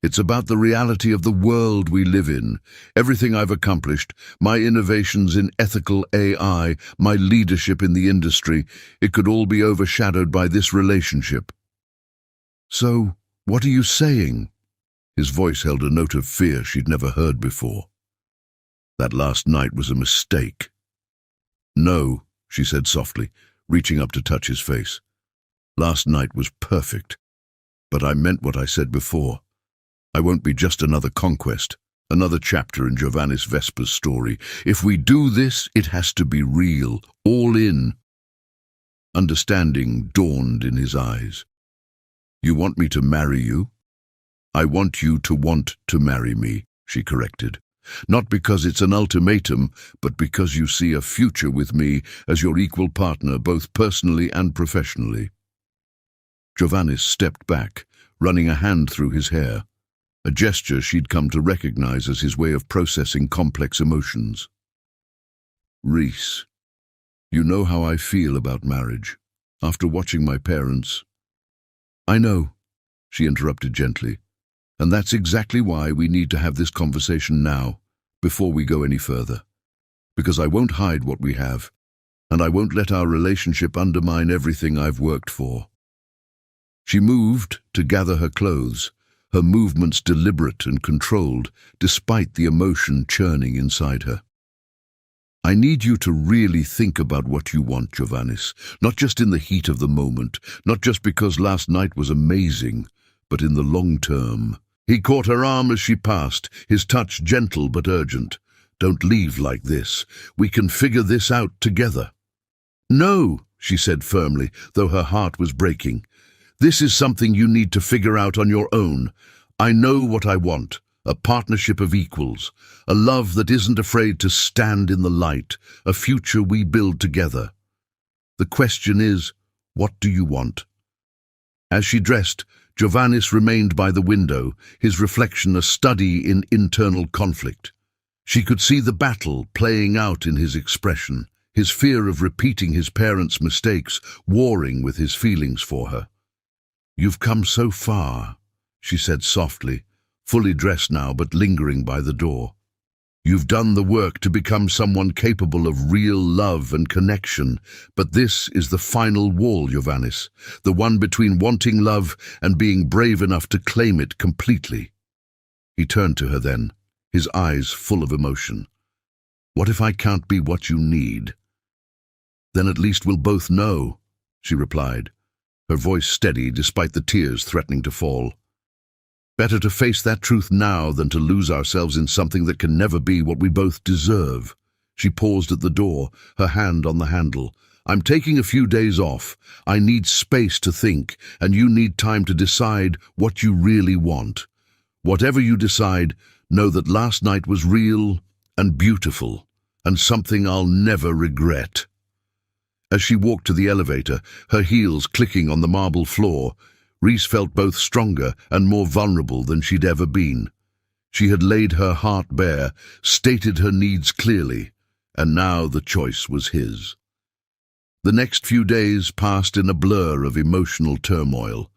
Speaker 1: It's about the reality of the world we live in. Everything I've accomplished, my innovations in ethical AI, my leadership in the industry, it could all be overshadowed by this relationship. So, what are you saying? His voice held a note of fear she'd never heard before. That last night was a mistake. No, she said softly, reaching up to touch his face. Last night was perfect. But I meant what I said before. I won't be just another conquest, another chapter in Giovannis Vespa's story. If we do this, it has to be real, all in. Understanding dawned in his eyes. You want me to marry you? I want you to want to marry me, she corrected. Not because it's an ultimatum, but because you see a future with me as your equal partner, both personally and professionally. Giovannis stepped back, running a hand through his hair, a gesture she'd come to recognize as his way of processing complex emotions. Reese, you know how I feel about marriage, after watching my parents. I know, she interrupted gently, and that's exactly why we need to have this conversation now, before we go any further. Because I won't hide what we have, and I won't let our relationship undermine everything I've worked for. She moved to gather her clothes, her movements deliberate and controlled, despite the emotion churning inside her. I need you to really think about what you want, Giovannis, not just in the heat of the moment, not just because last night was amazing, but in the long term. He caught her arm as she passed, his touch gentle but urgent. Don't leave like this. We can figure this out together. No, she said firmly, though her heart was breaking. This is something you need to figure out on your own. I know what I want, a partnership of equals, a love that isn't afraid to stand in the light, a future we build together. The question is, what do you want? As she dressed, Giovannis remained by the window, his reflection a study in internal conflict. She could see the battle playing out in his expression, his fear of repeating his parents' mistakes, warring with his feelings for her. You've come so far, she said softly, fully dressed now but lingering by the door. You've done the work to become someone capable of real love and connection, but this is the final wall, Giovannis, the one between wanting love and being brave enough to claim it completely. He turned to her then, his eyes full of emotion. What if I can't be what you need? Then at least we'll both know, she replied, her voice steady despite the tears threatening to fall. Better to face that truth now than to lose ourselves in something that can never be what we both deserve. She paused at the door, her hand on the handle. I'm taking a few days off. I need space to think, and you need time to decide what you really want. Whatever you decide, know that last night was real and beautiful, and something I'll never regret. As she walked to the elevator, her heels clicking on the marble floor, Reese felt both stronger and more vulnerable than she'd ever been. She had laid her heart bare, stated her needs clearly, and now the choice was his. The next few days passed in a blur of emotional turmoil.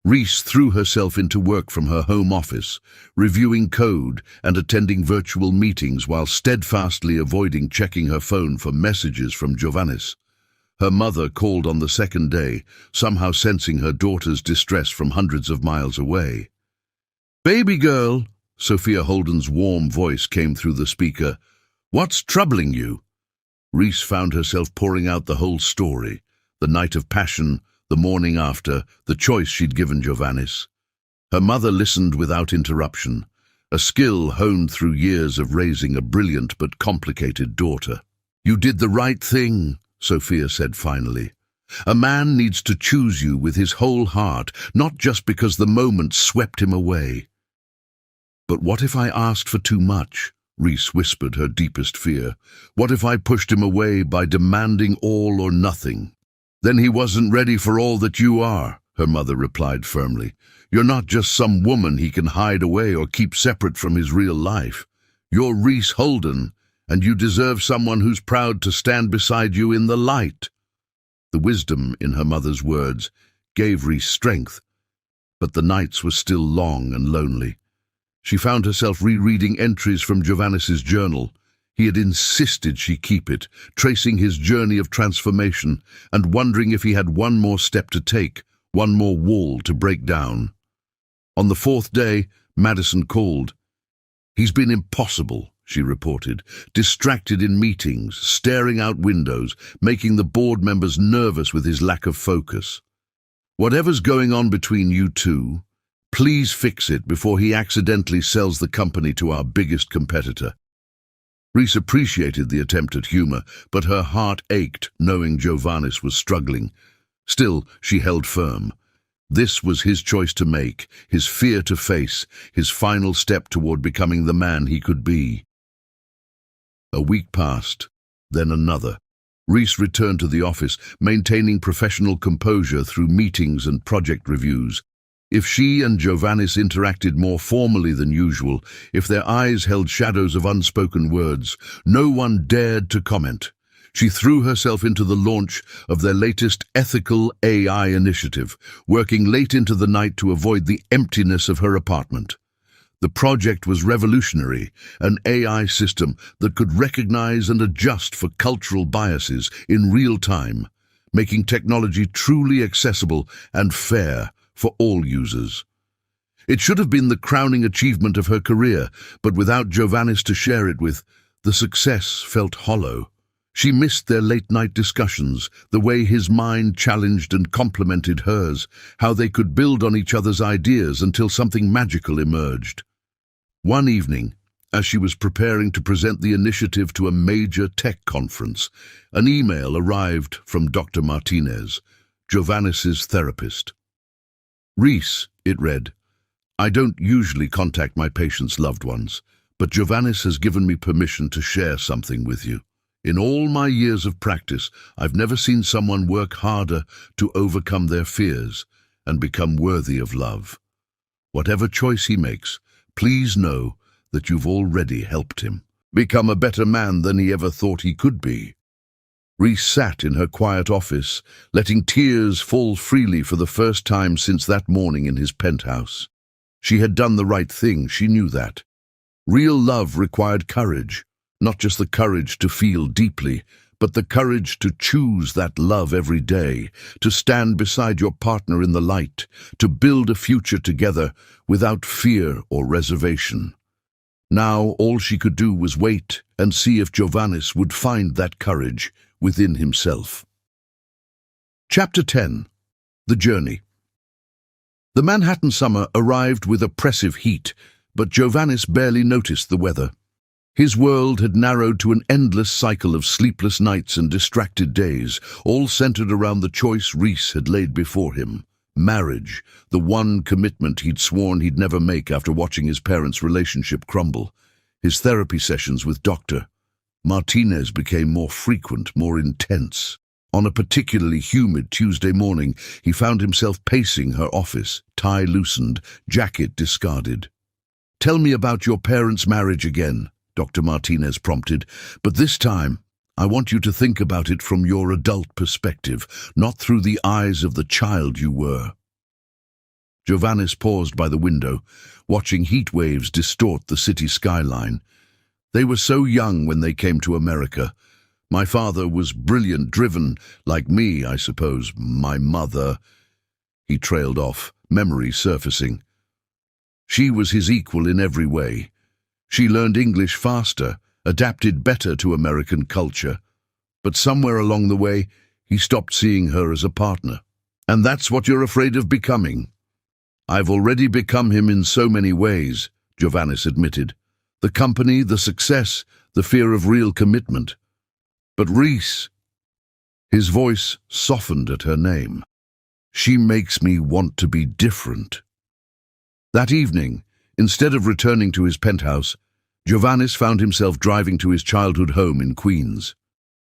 Speaker 1: Reese threw herself into work from her home office, reviewing code and attending virtual meetings while steadfastly avoiding checking her phone for messages from Giovannis. Her mother called on the second day, somehow sensing her daughter's distress from hundreds of miles away. "Baby girl," Sophia Holden's warm voice came through the speaker. "What's troubling you?" Reese found herself pouring out the whole story, the night of passion, the morning after, the choice she'd given Giovannis. Her mother listened without interruption, a skill honed through years of raising a brilliant but complicated daughter. "You did the right thing," Sophia said finally. "A man needs to choose you with his whole heart, not just because the moment swept him away." "But what if I asked for too much?" Reese whispered her deepest fear. "What if I pushed him away by demanding all or nothing?" "Then he wasn't ready for all that you are," her mother replied firmly. "You're not just some woman he can hide away or keep separate from his real life. You're Reese Holden, and you deserve someone who's proud to stand beside you in the light." The wisdom in her mother's words gave Reese strength, But the nights were still long and lonely. She found herself rereading entries from Giovannis's journal. He had insisted she keep it, tracing his journey of transformation and wondering if he had one more step to take, one more wall to break down. On the fourth day, Madison called. "He's been impossible," she reported, distracted in meetings, staring out windows, making the board members nervous with his lack of focus. "Whatever's going on between you two, please fix it before he accidentally sells the company to our biggest competitor." Reese appreciated the attempt at humor, but her heart ached knowing Giovannis was struggling. Still, she held firm. This was his choice to make, his fear to face, his final step toward becoming the man he could be. A week passed, then another. Reese returned to the office, maintaining professional composure through meetings and project reviews. If she and Giovannis interacted more formally than usual, if their eyes held shadows of unspoken words, no one dared to comment. She threw herself into the launch of their latest ethical AI initiative, working late into the night to avoid the emptiness of her apartment. The project was revolutionary, an AI system that could recognize and adjust for cultural biases in real time, making technology truly accessible and fair for all users. It should have been the crowning achievement of her career, but without Giovannis to share it with, the success felt hollow. She missed their late-night discussions, the way his mind challenged and complemented hers, how they could build on each other's ideas until something magical emerged. One evening, as she was preparing to present the initiative to a major tech conference, an email arrived from Dr. Martinez, Giovannis's therapist. "Reese," it read, "I don't usually contact my patients' loved ones, but Giovannis has given me permission to share something with you. In all my years of practice, I've never seen someone work harder to overcome their fears and become worthy of love. Whatever choice he makes, please know that you've already helped him become a better man than he ever thought he could be." Reese sat in her quiet office, letting tears fall freely for the first time since that morning in his penthouse. She had done the right thing, she knew that. Real love required courage, not just the courage to feel deeply, but the courage to choose that love every day, to stand beside your partner in the light, to build a future together without fear or reservation. Now all she could do was wait and see if Giovannis would find that courage within himself. Chapter 10. The Journey. The Manhattan summer arrived with oppressive heat, but Giovannis barely noticed the weather. His world had narrowed to an endless cycle of sleepless nights and distracted days, all centered around the choice Reese had laid before him. Marriage, the one commitment he'd sworn he'd never make after watching his parents' relationship crumble. His therapy sessions with Dr. Martinez became more frequent, more intense. On a particularly humid Tuesday morning, he found himself pacing her office, tie loosened, jacket discarded. "Tell me about your parents' marriage again," Dr. Martinez prompted, "but this time, I want you to think about it from your adult perspective, not through the eyes of the child you were." Giovannis paused by the window, watching heat waves distort the city skyline. They were so young when they came to America. My father was brilliant, driven, like me, I suppose. My mother... He trailed off, memory surfacing. She was his equal in every way. She learned English faster, adapted better to American culture. But somewhere along the way, he stopped seeing her as a partner. "And that's what you're afraid of becoming." "I've already become him in so many ways," Giovannis admitted. "The company, the success, the fear of real commitment. But Reese..." His voice softened at her name. "She makes me want to be different." That evening, instead of returning to his penthouse, Giovannis found himself driving to his childhood home in Queens.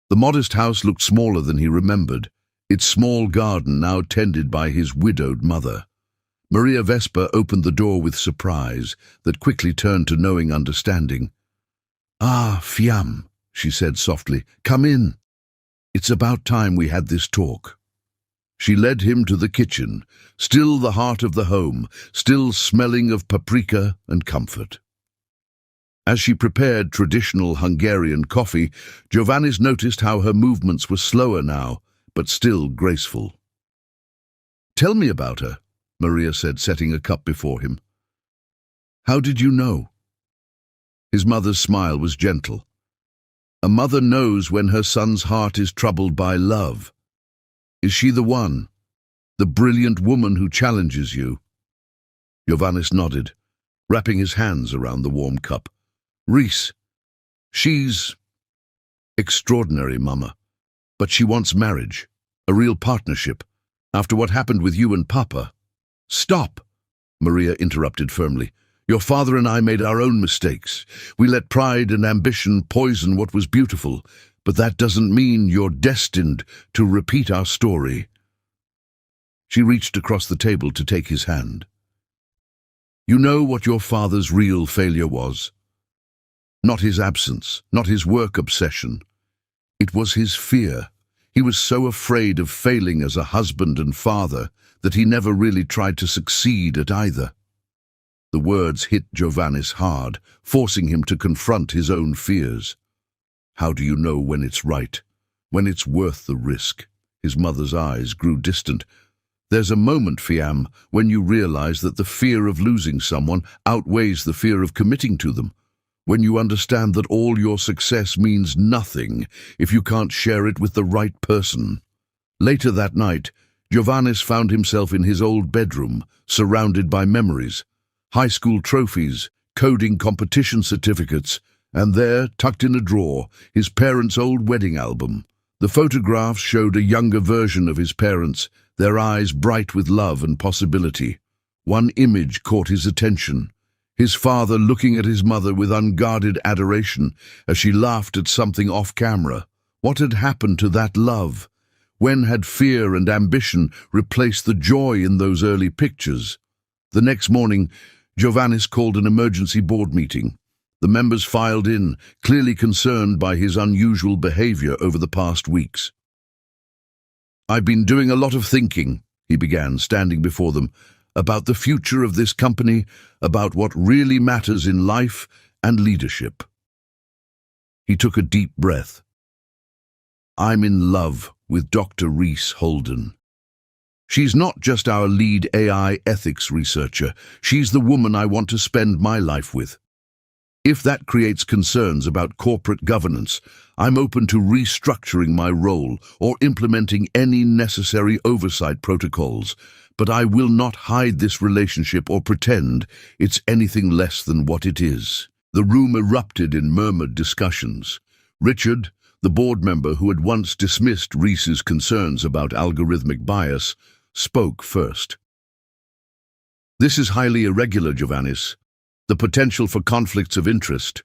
Speaker 1: The modest house looked smaller than he remembered, its small garden now tended by his widowed mother. Maria Vesper opened the door with surprise that quickly turned to knowing understanding. "Ah, Fiam," she said softly, "come in. It's about time we had this talk." She led him to the kitchen, still the heart of the home, still smelling of paprika and comfort. As she prepared traditional Hungarian coffee, Giovannis noticed how her movements were slower now, but still graceful. "Tell me about her," Maria said, setting a cup before him. "How did you know?" His mother's smile was gentle. A mother knows when her son's heart is troubled by love. "Is she the one? The brilliant woman who challenges you?" Giovannis nodded, wrapping his hands around the warm cup. "Reese. She's extraordinary, Mama. But she wants marriage, a real partnership, after what happened with you and Papa." "Stop!" Maria interrupted firmly. "Your father and I made our own mistakes. We let pride and ambition poison what was beautiful, but that doesn't mean you're destined to repeat our story." She reached across the table to take his hand. "You know what your father's real failure was? Not his absence, not his work obsession. It was his fear. He was so afraid of failing as a husband and father that he never really tried to succeed at either." The words hit Giovannis hard, forcing him to confront his own fears. "How do you know when it's right? When it's worth the risk?" His mother's eyes grew distant. "There's a moment, Fiam, when you realize that the fear of losing someone outweighs the fear of committing to them. When you understand that all your success means nothing if you can't share it with the right person." Later that night, Giovannis found himself in his old bedroom, surrounded by memories, high school trophies, coding competition certificates, and there, tucked in a drawer, his parents' old wedding album. The photographs showed a younger version of his parents, their eyes bright with love and possibility. One image caught his attention. His father looking at his mother with unguarded adoration as she laughed at something off-camera. What had happened to that love? When had fear and ambition replaced the joy in those early pictures? The next morning, Giovannis called an emergency board meeting. The members filed in, clearly concerned by his unusual behavior over the past weeks. "I've been doing a lot of thinking," he began, standing before them, "about the future of this company, about what really matters in life and leadership." He took a deep breath. "I'm in love with Dr. Reese Holden. She's not just our lead AI ethics researcher. She's the woman I want to spend my life with. If that creates concerns about corporate governance, I'm open to restructuring my role or implementing any necessary oversight protocols, but I will not hide this relationship or pretend it's anything less than what it is." The room erupted in murmured discussions. Richard, the board member who had once dismissed Reese's concerns about algorithmic bias, spoke first. "This is highly irregular, Giovannis. The potential for conflicts of interest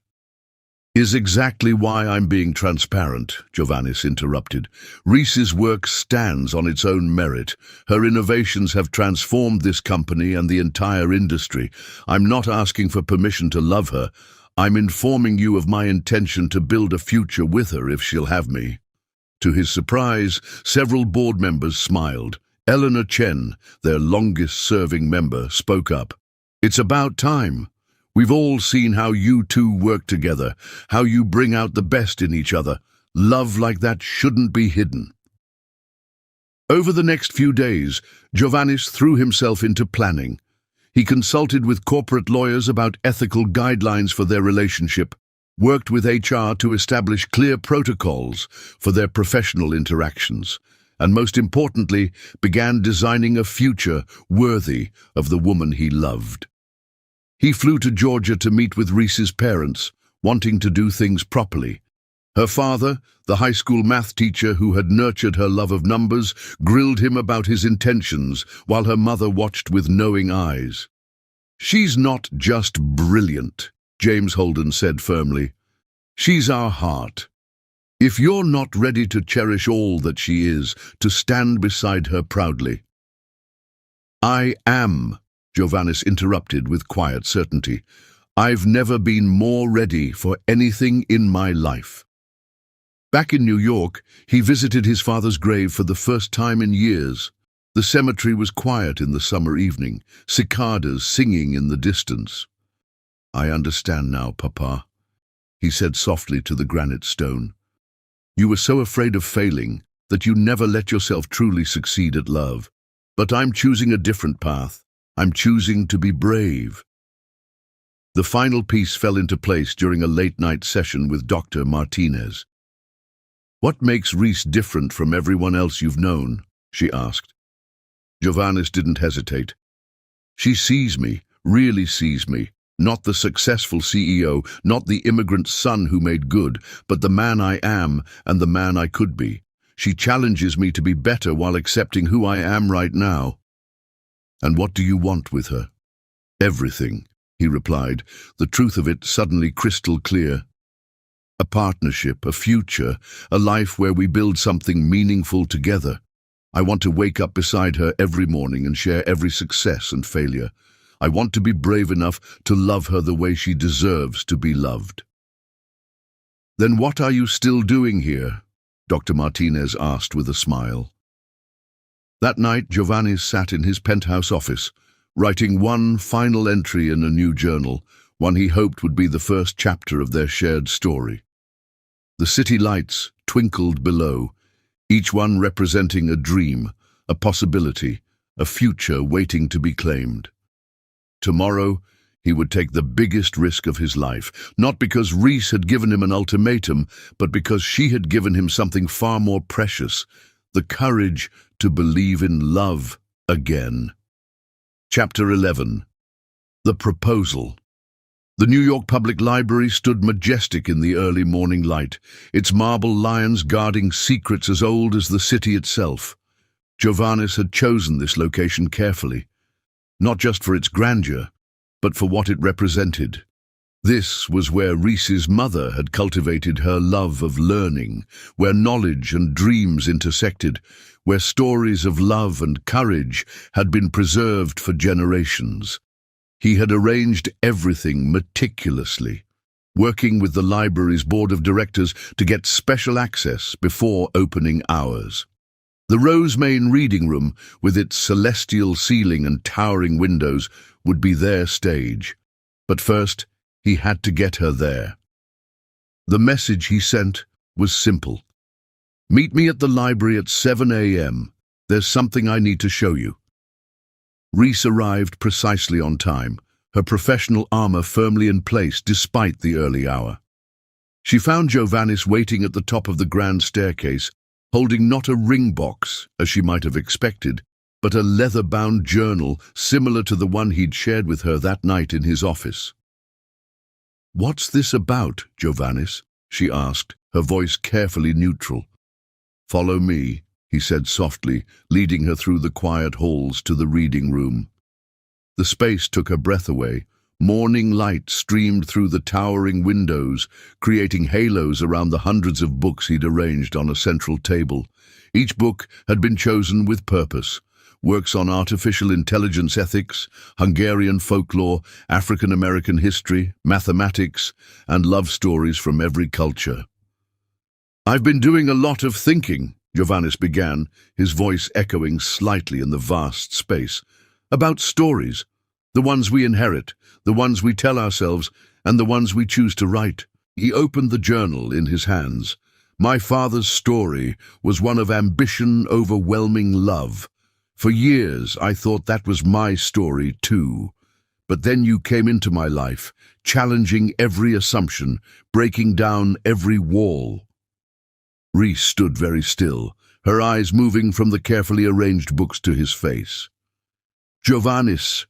Speaker 1: is exactly why I'm being transparent," Giovannis interrupted. "Reese's work stands on its own merit. Her innovations have transformed this company and the entire industry. I'm not asking for permission to love her. I'm informing you of my intention to build a future with her if she'll have me." To his surprise, several board members smiled. Eleanor Chen, their longest-serving member, spoke up. "It's about time. We've all seen how you two work together, how you bring out the best in each other. Love like that shouldn't be hidden." Over the next few days, Giovannis threw himself into planning. He consulted with corporate lawyers about ethical guidelines for their relationship, worked with HR to establish clear protocols for their professional interactions, and most importantly, began designing a future worthy of the woman he loved. He flew to Georgia to meet with Reese's parents, wanting to do things properly. Her father, the high school math teacher who had nurtured her love of numbers, grilled him about his intentions, while her mother watched with knowing eyes. "She's not just brilliant," James Holden said firmly. "She's our heart. If you're not ready to cherish all that she is, to stand beside her proudly—" "I am," Giovannis interrupted with quiet certainty. "I've never been more ready for anything in my life." Back in New York, he visited his father's grave for the first time in years. The cemetery was quiet in the summer evening, cicadas singing in the distance. "I understand now, Papa," he said softly to the granite stone. "You were so afraid of failing that you never let yourself truly succeed at love. But I'm choosing a different path. I'm choosing to be brave." The final piece fell into place during a late-night session with Dr. Martinez. "What makes Reese different from everyone else you've known?" she asked. Jovanis didn't hesitate. "She sees me, really sees me, not the successful CEO, not the immigrant son who made good, but the man I am and the man I could be. She challenges me to be better while accepting who I am right now." "And what do you want with her?" "Everything," he replied, the truth of it suddenly crystal clear. "A partnership, a future, a life where we build something meaningful together. I want to wake up beside her every morning and share every success and failure. I want to be brave enough to love her the way she deserves to be loved." "Then what are you still doing here?" Dr. Martinez asked with a smile. That night, Jovanis sat in his penthouse office, writing one final entry in a new journal, one he hoped would be the first chapter of their shared story. The city lights twinkled below, each one representing a dream, a possibility, a future waiting to be claimed. Tomorrow, he would take the biggest risk of his life, not because Reese had given him an ultimatum, but because she had given him something far more precious, the courage to believe in love again. Chapter 11. The Proposal. The New York Public Library stood majestic in the early morning light, its marble lions guarding secrets as old as the city itself. Jovanis had chosen this location carefully, not just for its grandeur, but for what it represented. This was where Reese's mother had cultivated her love of learning, where knowledge and dreams intersected, where stories of love and courage had been preserved for generations. He had arranged everything meticulously, working with the library's board of directors to get special access before opening hours. The Rosemane reading room, with its celestial ceiling and towering windows, would be their stage. But first, he had to get her there. The message he sent was simple. "Meet me at the library at 7 a.m. There's something I need to show you." Reese arrived precisely on time, her professional armor firmly in place despite the early hour. She found Jovanis waiting at the top of the grand staircase, holding not a ring box, as she might have expected, but a leather-bound journal similar to the one he'd shared with her that night in his office. "What's this about, Jovanis?" she asked, her voice carefully neutral. "Follow me," he said softly, leading her through the quiet halls to the reading room. The space took her breath away. Morning light streamed through the towering windows, creating halos around the hundreds of books he'd arranged on a central table. Each book had been chosen with purpose. Works on artificial intelligence ethics, Hungarian folklore, African-American history, mathematics, and love stories from every culture. "I've been doing a lot of thinking," Jovanis began, his voice echoing slightly in the vast space, "about stories, the ones we inherit, the ones we tell ourselves, and the ones we choose to write." He opened the journal in his hands. "My father's story was one of ambition overwhelming love. For years I thought that was my story too. But then you came into my life, challenging every assumption, breaking down every wall." Reese stood very still, her eyes moving from the carefully arranged books to his face. "Jovanis,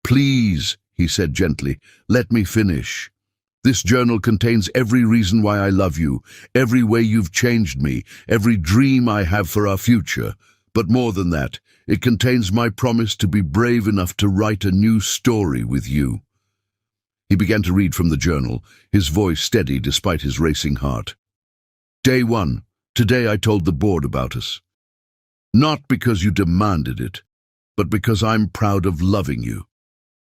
Speaker 1: please," he said gently, "let me finish. This journal contains every reason why I love you, every way you've changed me, every dream I have for our future. But more than that, it contains my promise to be brave enough to write a new story with you." He began to read from the journal, his voice steady despite his racing heart. "Day 1. Today I told the board about us. Not because you demanded it, but because I'm proud of loving you.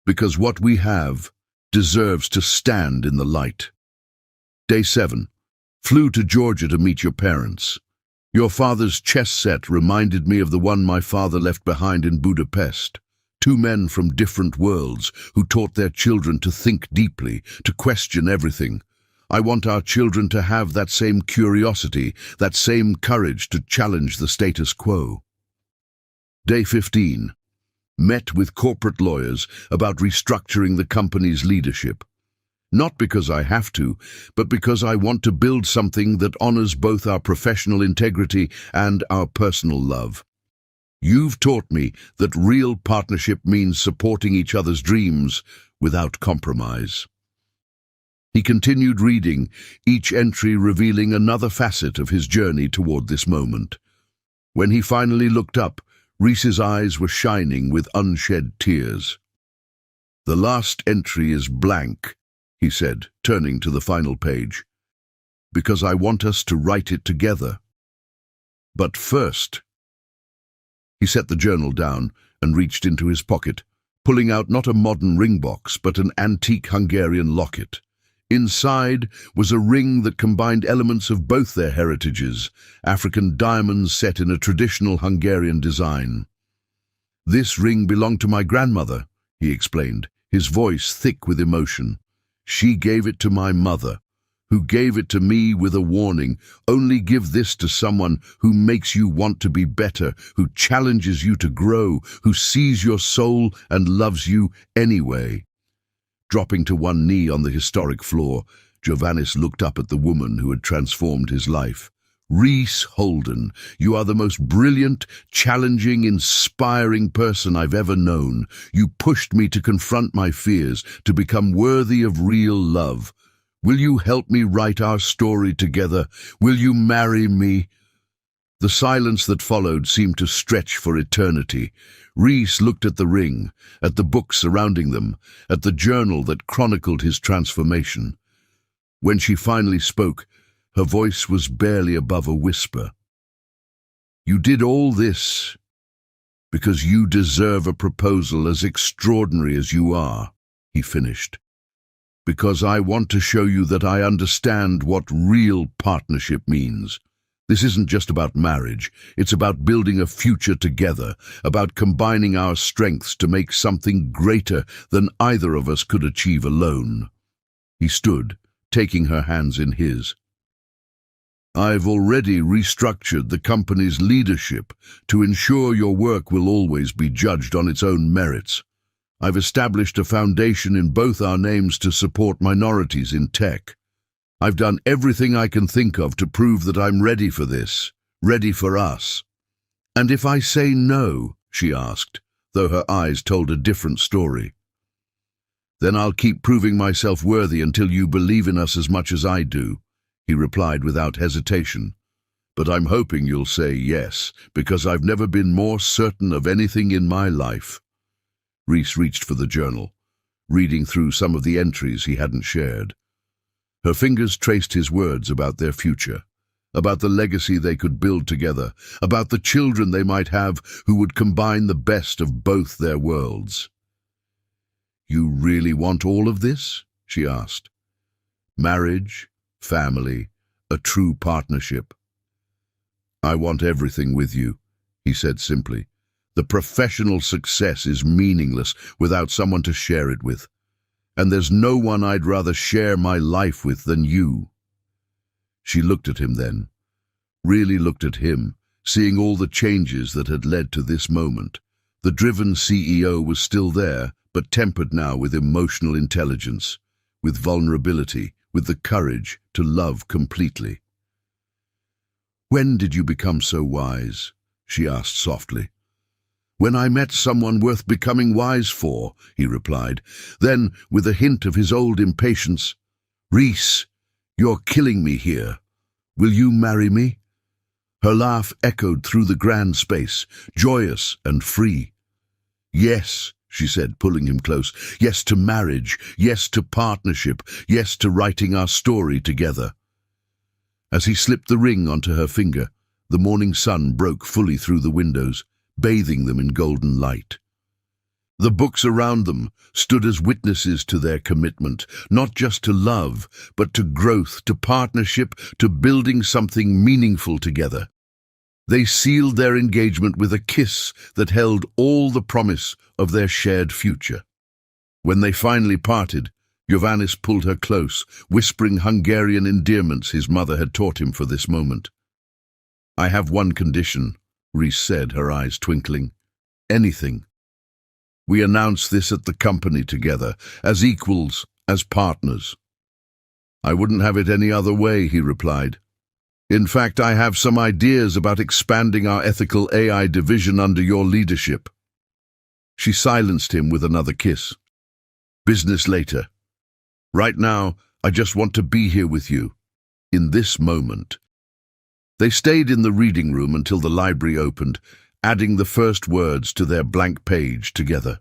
Speaker 1: Because what we have deserves to stand in the light. Day 7. Flew to Georgia to meet your parents. Your father's chess set reminded me of the one my father left behind in Budapest. Two men from different worlds who taught their children to think deeply, to question everything. I want our children to have that same curiosity, that same courage to challenge the status quo. Day 15. Met with corporate lawyers about restructuring the company's leadership. Not because I have to, but because I want to build something that honors both our professional integrity and our personal love. You've taught me that real partnership means supporting each other's dreams without compromise. He continued reading, each entry revealing another facet of his journey toward this moment. When he finally looked up, Rhys's eyes were shining with unshed tears. "The last entry is blank," he said, turning to the final page, "because I want us to write it together. But first—" He set the journal down and reached into his pocket, pulling out not a modern ring box but an antique Hungarian locket. Inside was a ring that combined elements of both their heritages, African diamonds set in a traditional Hungarian design. "This ring belonged to my grandmother," he explained, his voice thick with emotion. "She gave it to my mother, who gave it to me with a warning: only give this to someone who makes you want to be better, who challenges you to grow, who sees your soul and loves you anyway." Dropping to one knee on the historic floor, Giovannis looked up at the woman who had transformed his life. "Rhys Holden, you are the most brilliant, challenging, inspiring person I've ever known. You pushed me to confront my fears, to become worthy of real love. Will you help me write our story together? Will you marry me?" The silence that followed seemed to stretch for eternity. Rhys looked at the ring, at the books surrounding them, at the journal that chronicled his transformation. When she finally spoke, her voice was barely above a whisper. "You did all this because you deserve a proposal as extraordinary as you are," he finished. "Because I want to show you that I understand what real partnership means. This isn't just about marriage, it's about building a future together, about combining our strengths to make something greater than either of us could achieve alone." He stood, taking her hands in his. "I've already restructured the company's leadership to ensure your work will always be judged on its own merits. I've established a foundation in both our names to support minorities in tech. I've done everything I can think of to prove that I'm ready for this, ready for us." "And if I say no," she asked, though her eyes told a different story. "Then I'll keep proving myself worthy until you believe in us as much as I do," he replied without hesitation. "But I'm hoping you'll say yes, because I've never been more certain of anything in my life." Rhys reached for the journal, reading through some of the entries he hadn't shared. Her fingers traced his words about their future, about the legacy they could build together, about the children they might have who would combine the best of both their worlds. "You really want all of this?" she asked. "Marriage, family, a true partnership?" "I want everything with you," he said simply. "The professional success is meaningless without someone to share it with. And there's no one I'd rather share my life with than you." She looked at him then, really looked at him, seeing all the changes that had led to this moment. The driven CEO was still there, but tempered now with emotional intelligence, with vulnerability, with the courage to love completely. "When did you become so wise?" she asked softly. "When I met someone worth becoming wise for," he replied. Then, with a hint of his old impatience, "Rhys, you're killing me here. Will you marry me?" Her laugh echoed through the grand space, joyous and free. "Yes," she said, pulling him close. "Yes to marriage, yes to partnership, yes to writing our story together." As he slipped the ring onto her finger, the morning sun broke fully through the windows, bathing them in golden light. The books around them stood as witnesses to their commitment, not just to love, but to growth, to partnership, to building something meaningful together. They sealed their engagement with a kiss that held all the promise of their shared future. When they finally parted, Jovanis pulled her close, whispering Hungarian endearments his mother had taught him for this moment. "I have one condition," Reese said, her eyes twinkling. "Anything. We announce this at the company together, as equals, as partners." "I wouldn't have it any other way," he replied. "In fact, I have some ideas about expanding our ethical AI division under your leadership." She silenced him with another kiss. "Business later. Right now, I just want to be here with you, in this moment." They stayed in the reading room until the library opened, adding the first words to their blank page together.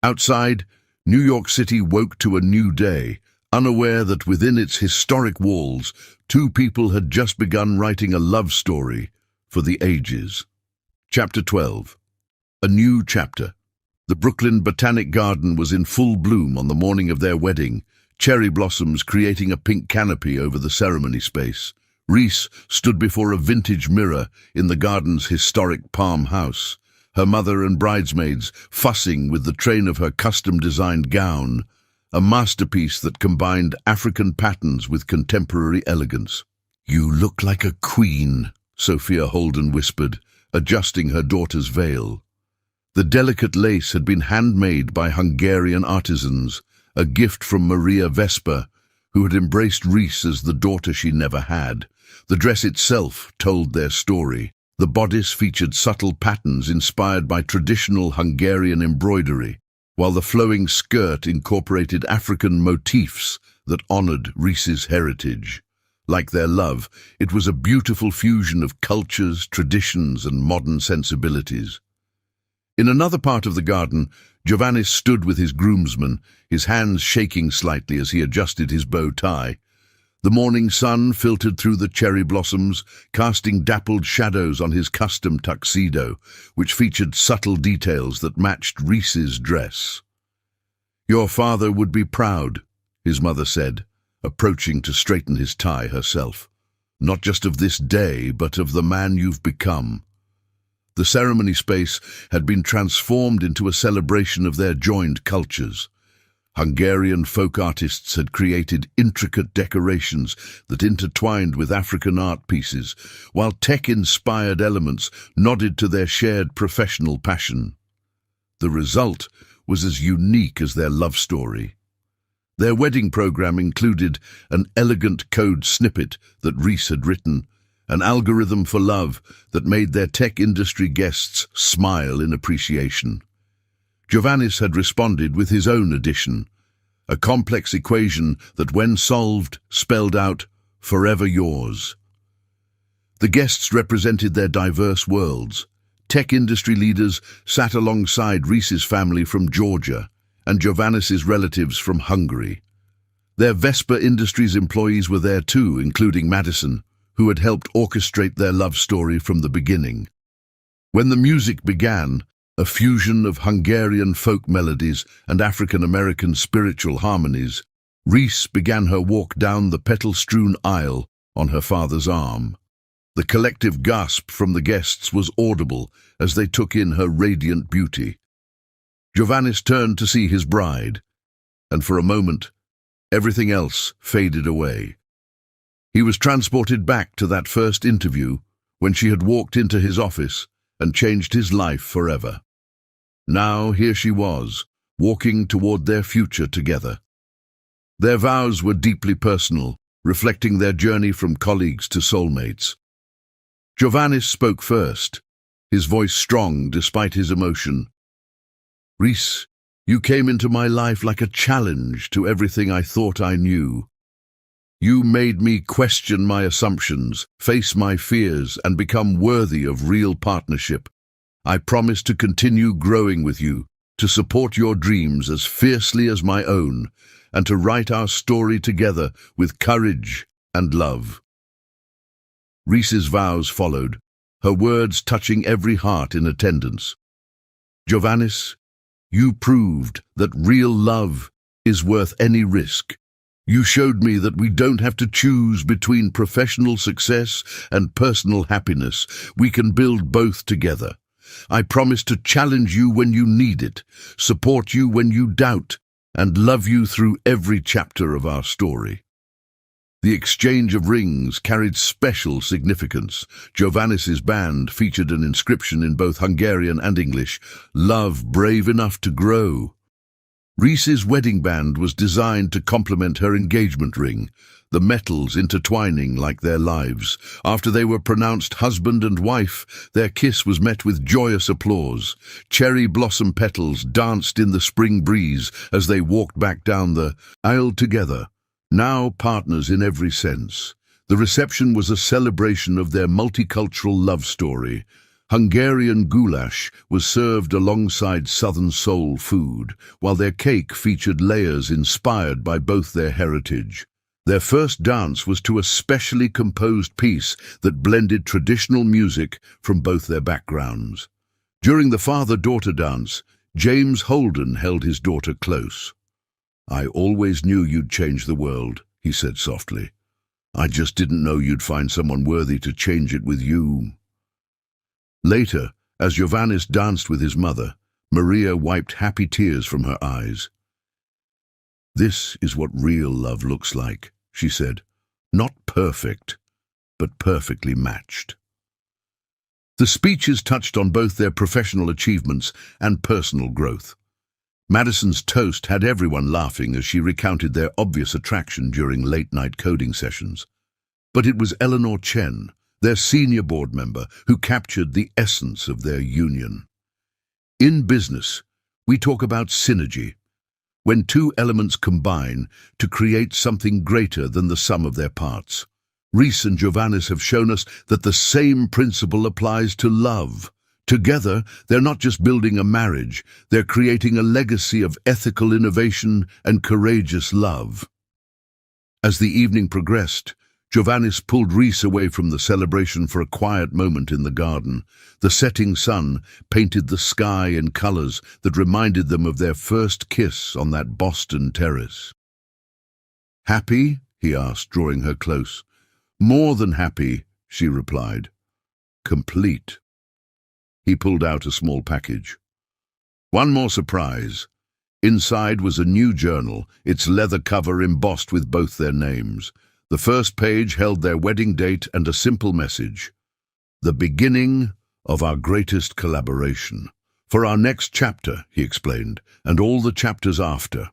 Speaker 1: Outside, New York City woke to a new day, unaware that within its historic walls, two people had just begun writing a love story for the ages. Chapter 12. A new chapter. The Brooklyn Botanic Garden was in full bloom on the morning of their wedding, cherry blossoms creating a pink canopy over the ceremony space. Reese stood before a vintage mirror in the garden's historic palm house, her mother and bridesmaids fussing with the train of her custom-designed gown, a masterpiece that combined African patterns with contemporary elegance. "You look like a queen," Sophia Holden whispered, adjusting her daughter's veil. The delicate lace had been handmade by Hungarian artisans, a gift from Maria Vespa, who had embraced Reese as the daughter she never had. The dress itself told their story. The bodice featured subtle patterns inspired by traditional Hungarian embroidery, while the flowing skirt incorporated African motifs that honored Reese's heritage. Like their love, it was a beautiful fusion of cultures, traditions, and modern sensibilities. In another part of the garden, Jovanis stood with his groomsmen, his hands shaking slightly as he adjusted his bow tie. The morning sun filtered through the cherry blossoms, casting dappled shadows on his custom tuxedo, which featured subtle details that matched Reese's dress. "Your father would be proud," his mother said, approaching to straighten his tie herself. "Not just of this day, but of the man you've become." The ceremony space had been transformed into a celebration of their joined cultures. Hungarian folk artists had created intricate decorations that intertwined with African art pieces, while tech-inspired elements nodded to their shared professional passion. The result was as unique as their love story. Their wedding program included an elegant code snippet that Reese had written, an algorithm for love that made their tech industry guests smile in appreciation. Jovanis had responded with his own addition, a complex equation that, when solved, spelled out, "Forever yours." The guests represented their diverse worlds. Tech industry leaders sat alongside Reese's family from Georgia and Jovanis's relatives from Hungary. Their Vespa Industries employees were there too, including Madison, who had helped orchestrate their love story from the beginning. When the music began, a fusion of Hungarian folk melodies and African-American spiritual harmonies, Reese began her walk down the petal-strewn aisle on her father's arm. The collective gasp from the guests was audible as they took in her radiant beauty. Jovanis turned to see his bride, and for a moment, everything else faded away. He was transported back to that first interview when she had walked into his office and changed his life forever. Now here she was, walking toward their future together. Their vows were deeply personal, reflecting their journey from colleagues to soulmates. Jovanis spoke first, his voice strong despite his emotion. "Reese, you came into my life like a challenge to everything I thought I knew. You made me question my assumptions, face my fears, and become worthy of real partnership. I promise to continue growing with you, to support your dreams as fiercely as my own, and to write our story together with courage and love." Reese's vows followed, her words touching every heart in attendance. "Jovanis, you proved that real love is worth any risk. You showed me that we don't have to choose between professional success and personal happiness. We can build both together. I promise to challenge you when you need it, support you when you doubt, and love you through every chapter of our story." The exchange of rings carried special significance. Giovannis's band featured an inscription in both Hungarian and English, "Love brave enough to grow." Reese's wedding band was designed to complement her engagement ring, the metals intertwining like their lives. After they were pronounced husband and wife, their kiss was met with joyous applause. Cherry blossom petals danced in the spring breeze as they walked back down the aisle together, now partners in every sense. The reception was a celebration of their multicultural love story. Hungarian goulash was served alongside Southern soul food, while their cake featured layers inspired by both their heritage. Their first dance was to a specially composed piece that blended traditional music from both their backgrounds. During the father-daughter dance, James Holden held his daughter close. "I always knew you'd change the world," he said softly. "I just didn't know you'd find someone worthy to change it with you." Later, as Giovannis danced with his mother, Maria wiped happy tears from her eyes. "This is what real love looks like," she said. "Not perfect, but perfectly matched." The speeches touched on both their professional achievements and personal growth. Madison's toast had everyone laughing as she recounted their obvious attraction during late-night coding sessions. But it was Eleanor Chen, their senior board member, who captured the essence of their union. "In business, we talk about synergy, when two elements combine to create something greater than the sum of their parts. Reese and Giovannis have shown us that the same principle applies to love. Together, they're not just building a marriage, they're creating a legacy of ethical innovation and courageous love." As the evening progressed, Giovannis pulled Reese away from the celebration for a quiet moment in the garden. The setting sun painted the sky in colors that reminded them of their first kiss on that Boston terrace. "Happy?" he asked, drawing her close. "More than happy," she replied. "Complete." He pulled out a small package. One more surprise. Inside was a new journal, its leather cover embossed with both their names. The first page held their wedding date and a simple message: "The beginning of our greatest collaboration. For our next chapter," he explained, "and all the chapters after."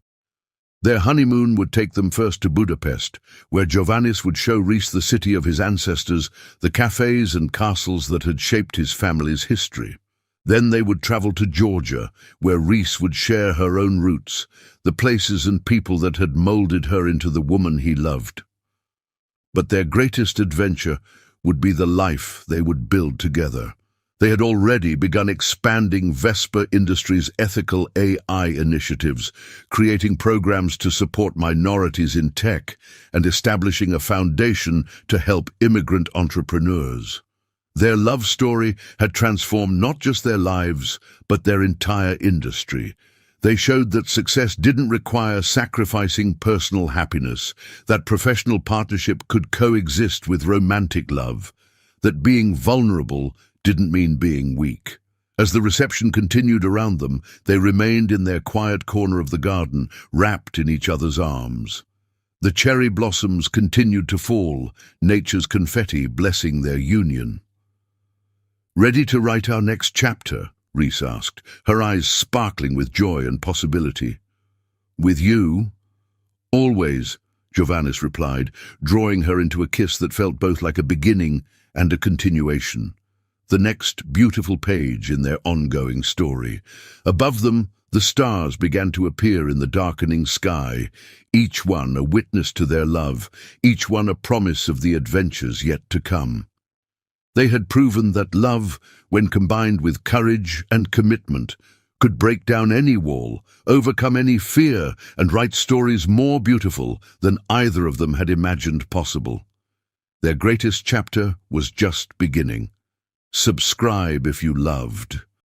Speaker 1: Their honeymoon would take them first to Budapest, where Giovannis would show Reese the city of his ancestors, the cafes and castles that had shaped his family's history. Then they would travel to Georgia, where Reese would share her own roots, the places and people that had molded her into the woman he loved. But their greatest adventure would be the life they would build together. They had already begun expanding Vespa Industries' ethical AI initiatives, creating programs to support minorities in tech, and establishing a foundation to help immigrant entrepreneurs. Their love story had transformed not just their lives, but their entire industry. They showed that success didn't require sacrificing personal happiness, that professional partnership could coexist with romantic love, that being vulnerable didn't mean being weak. As the reception continued around them, they remained in their quiet corner of the garden, wrapped in each other's arms. The cherry blossoms continued to fall, nature's confetti blessing their union. "Ready to write our next chapter?" Reese asked, her eyes sparkling with joy and possibility. "With you?" "Always," Giovannis replied, drawing her into a kiss that felt both like a beginning and a continuation. The next beautiful page in their ongoing story. Above them, the stars began to appear in the darkening sky, each one a witness to their love, each one a promise of the adventures yet to come. They had proven that love, when combined with courage and commitment, could break down any wall, overcome any fear, and write stories more beautiful than either of them had imagined possible. Their greatest chapter was just beginning. Subscribe if you loved.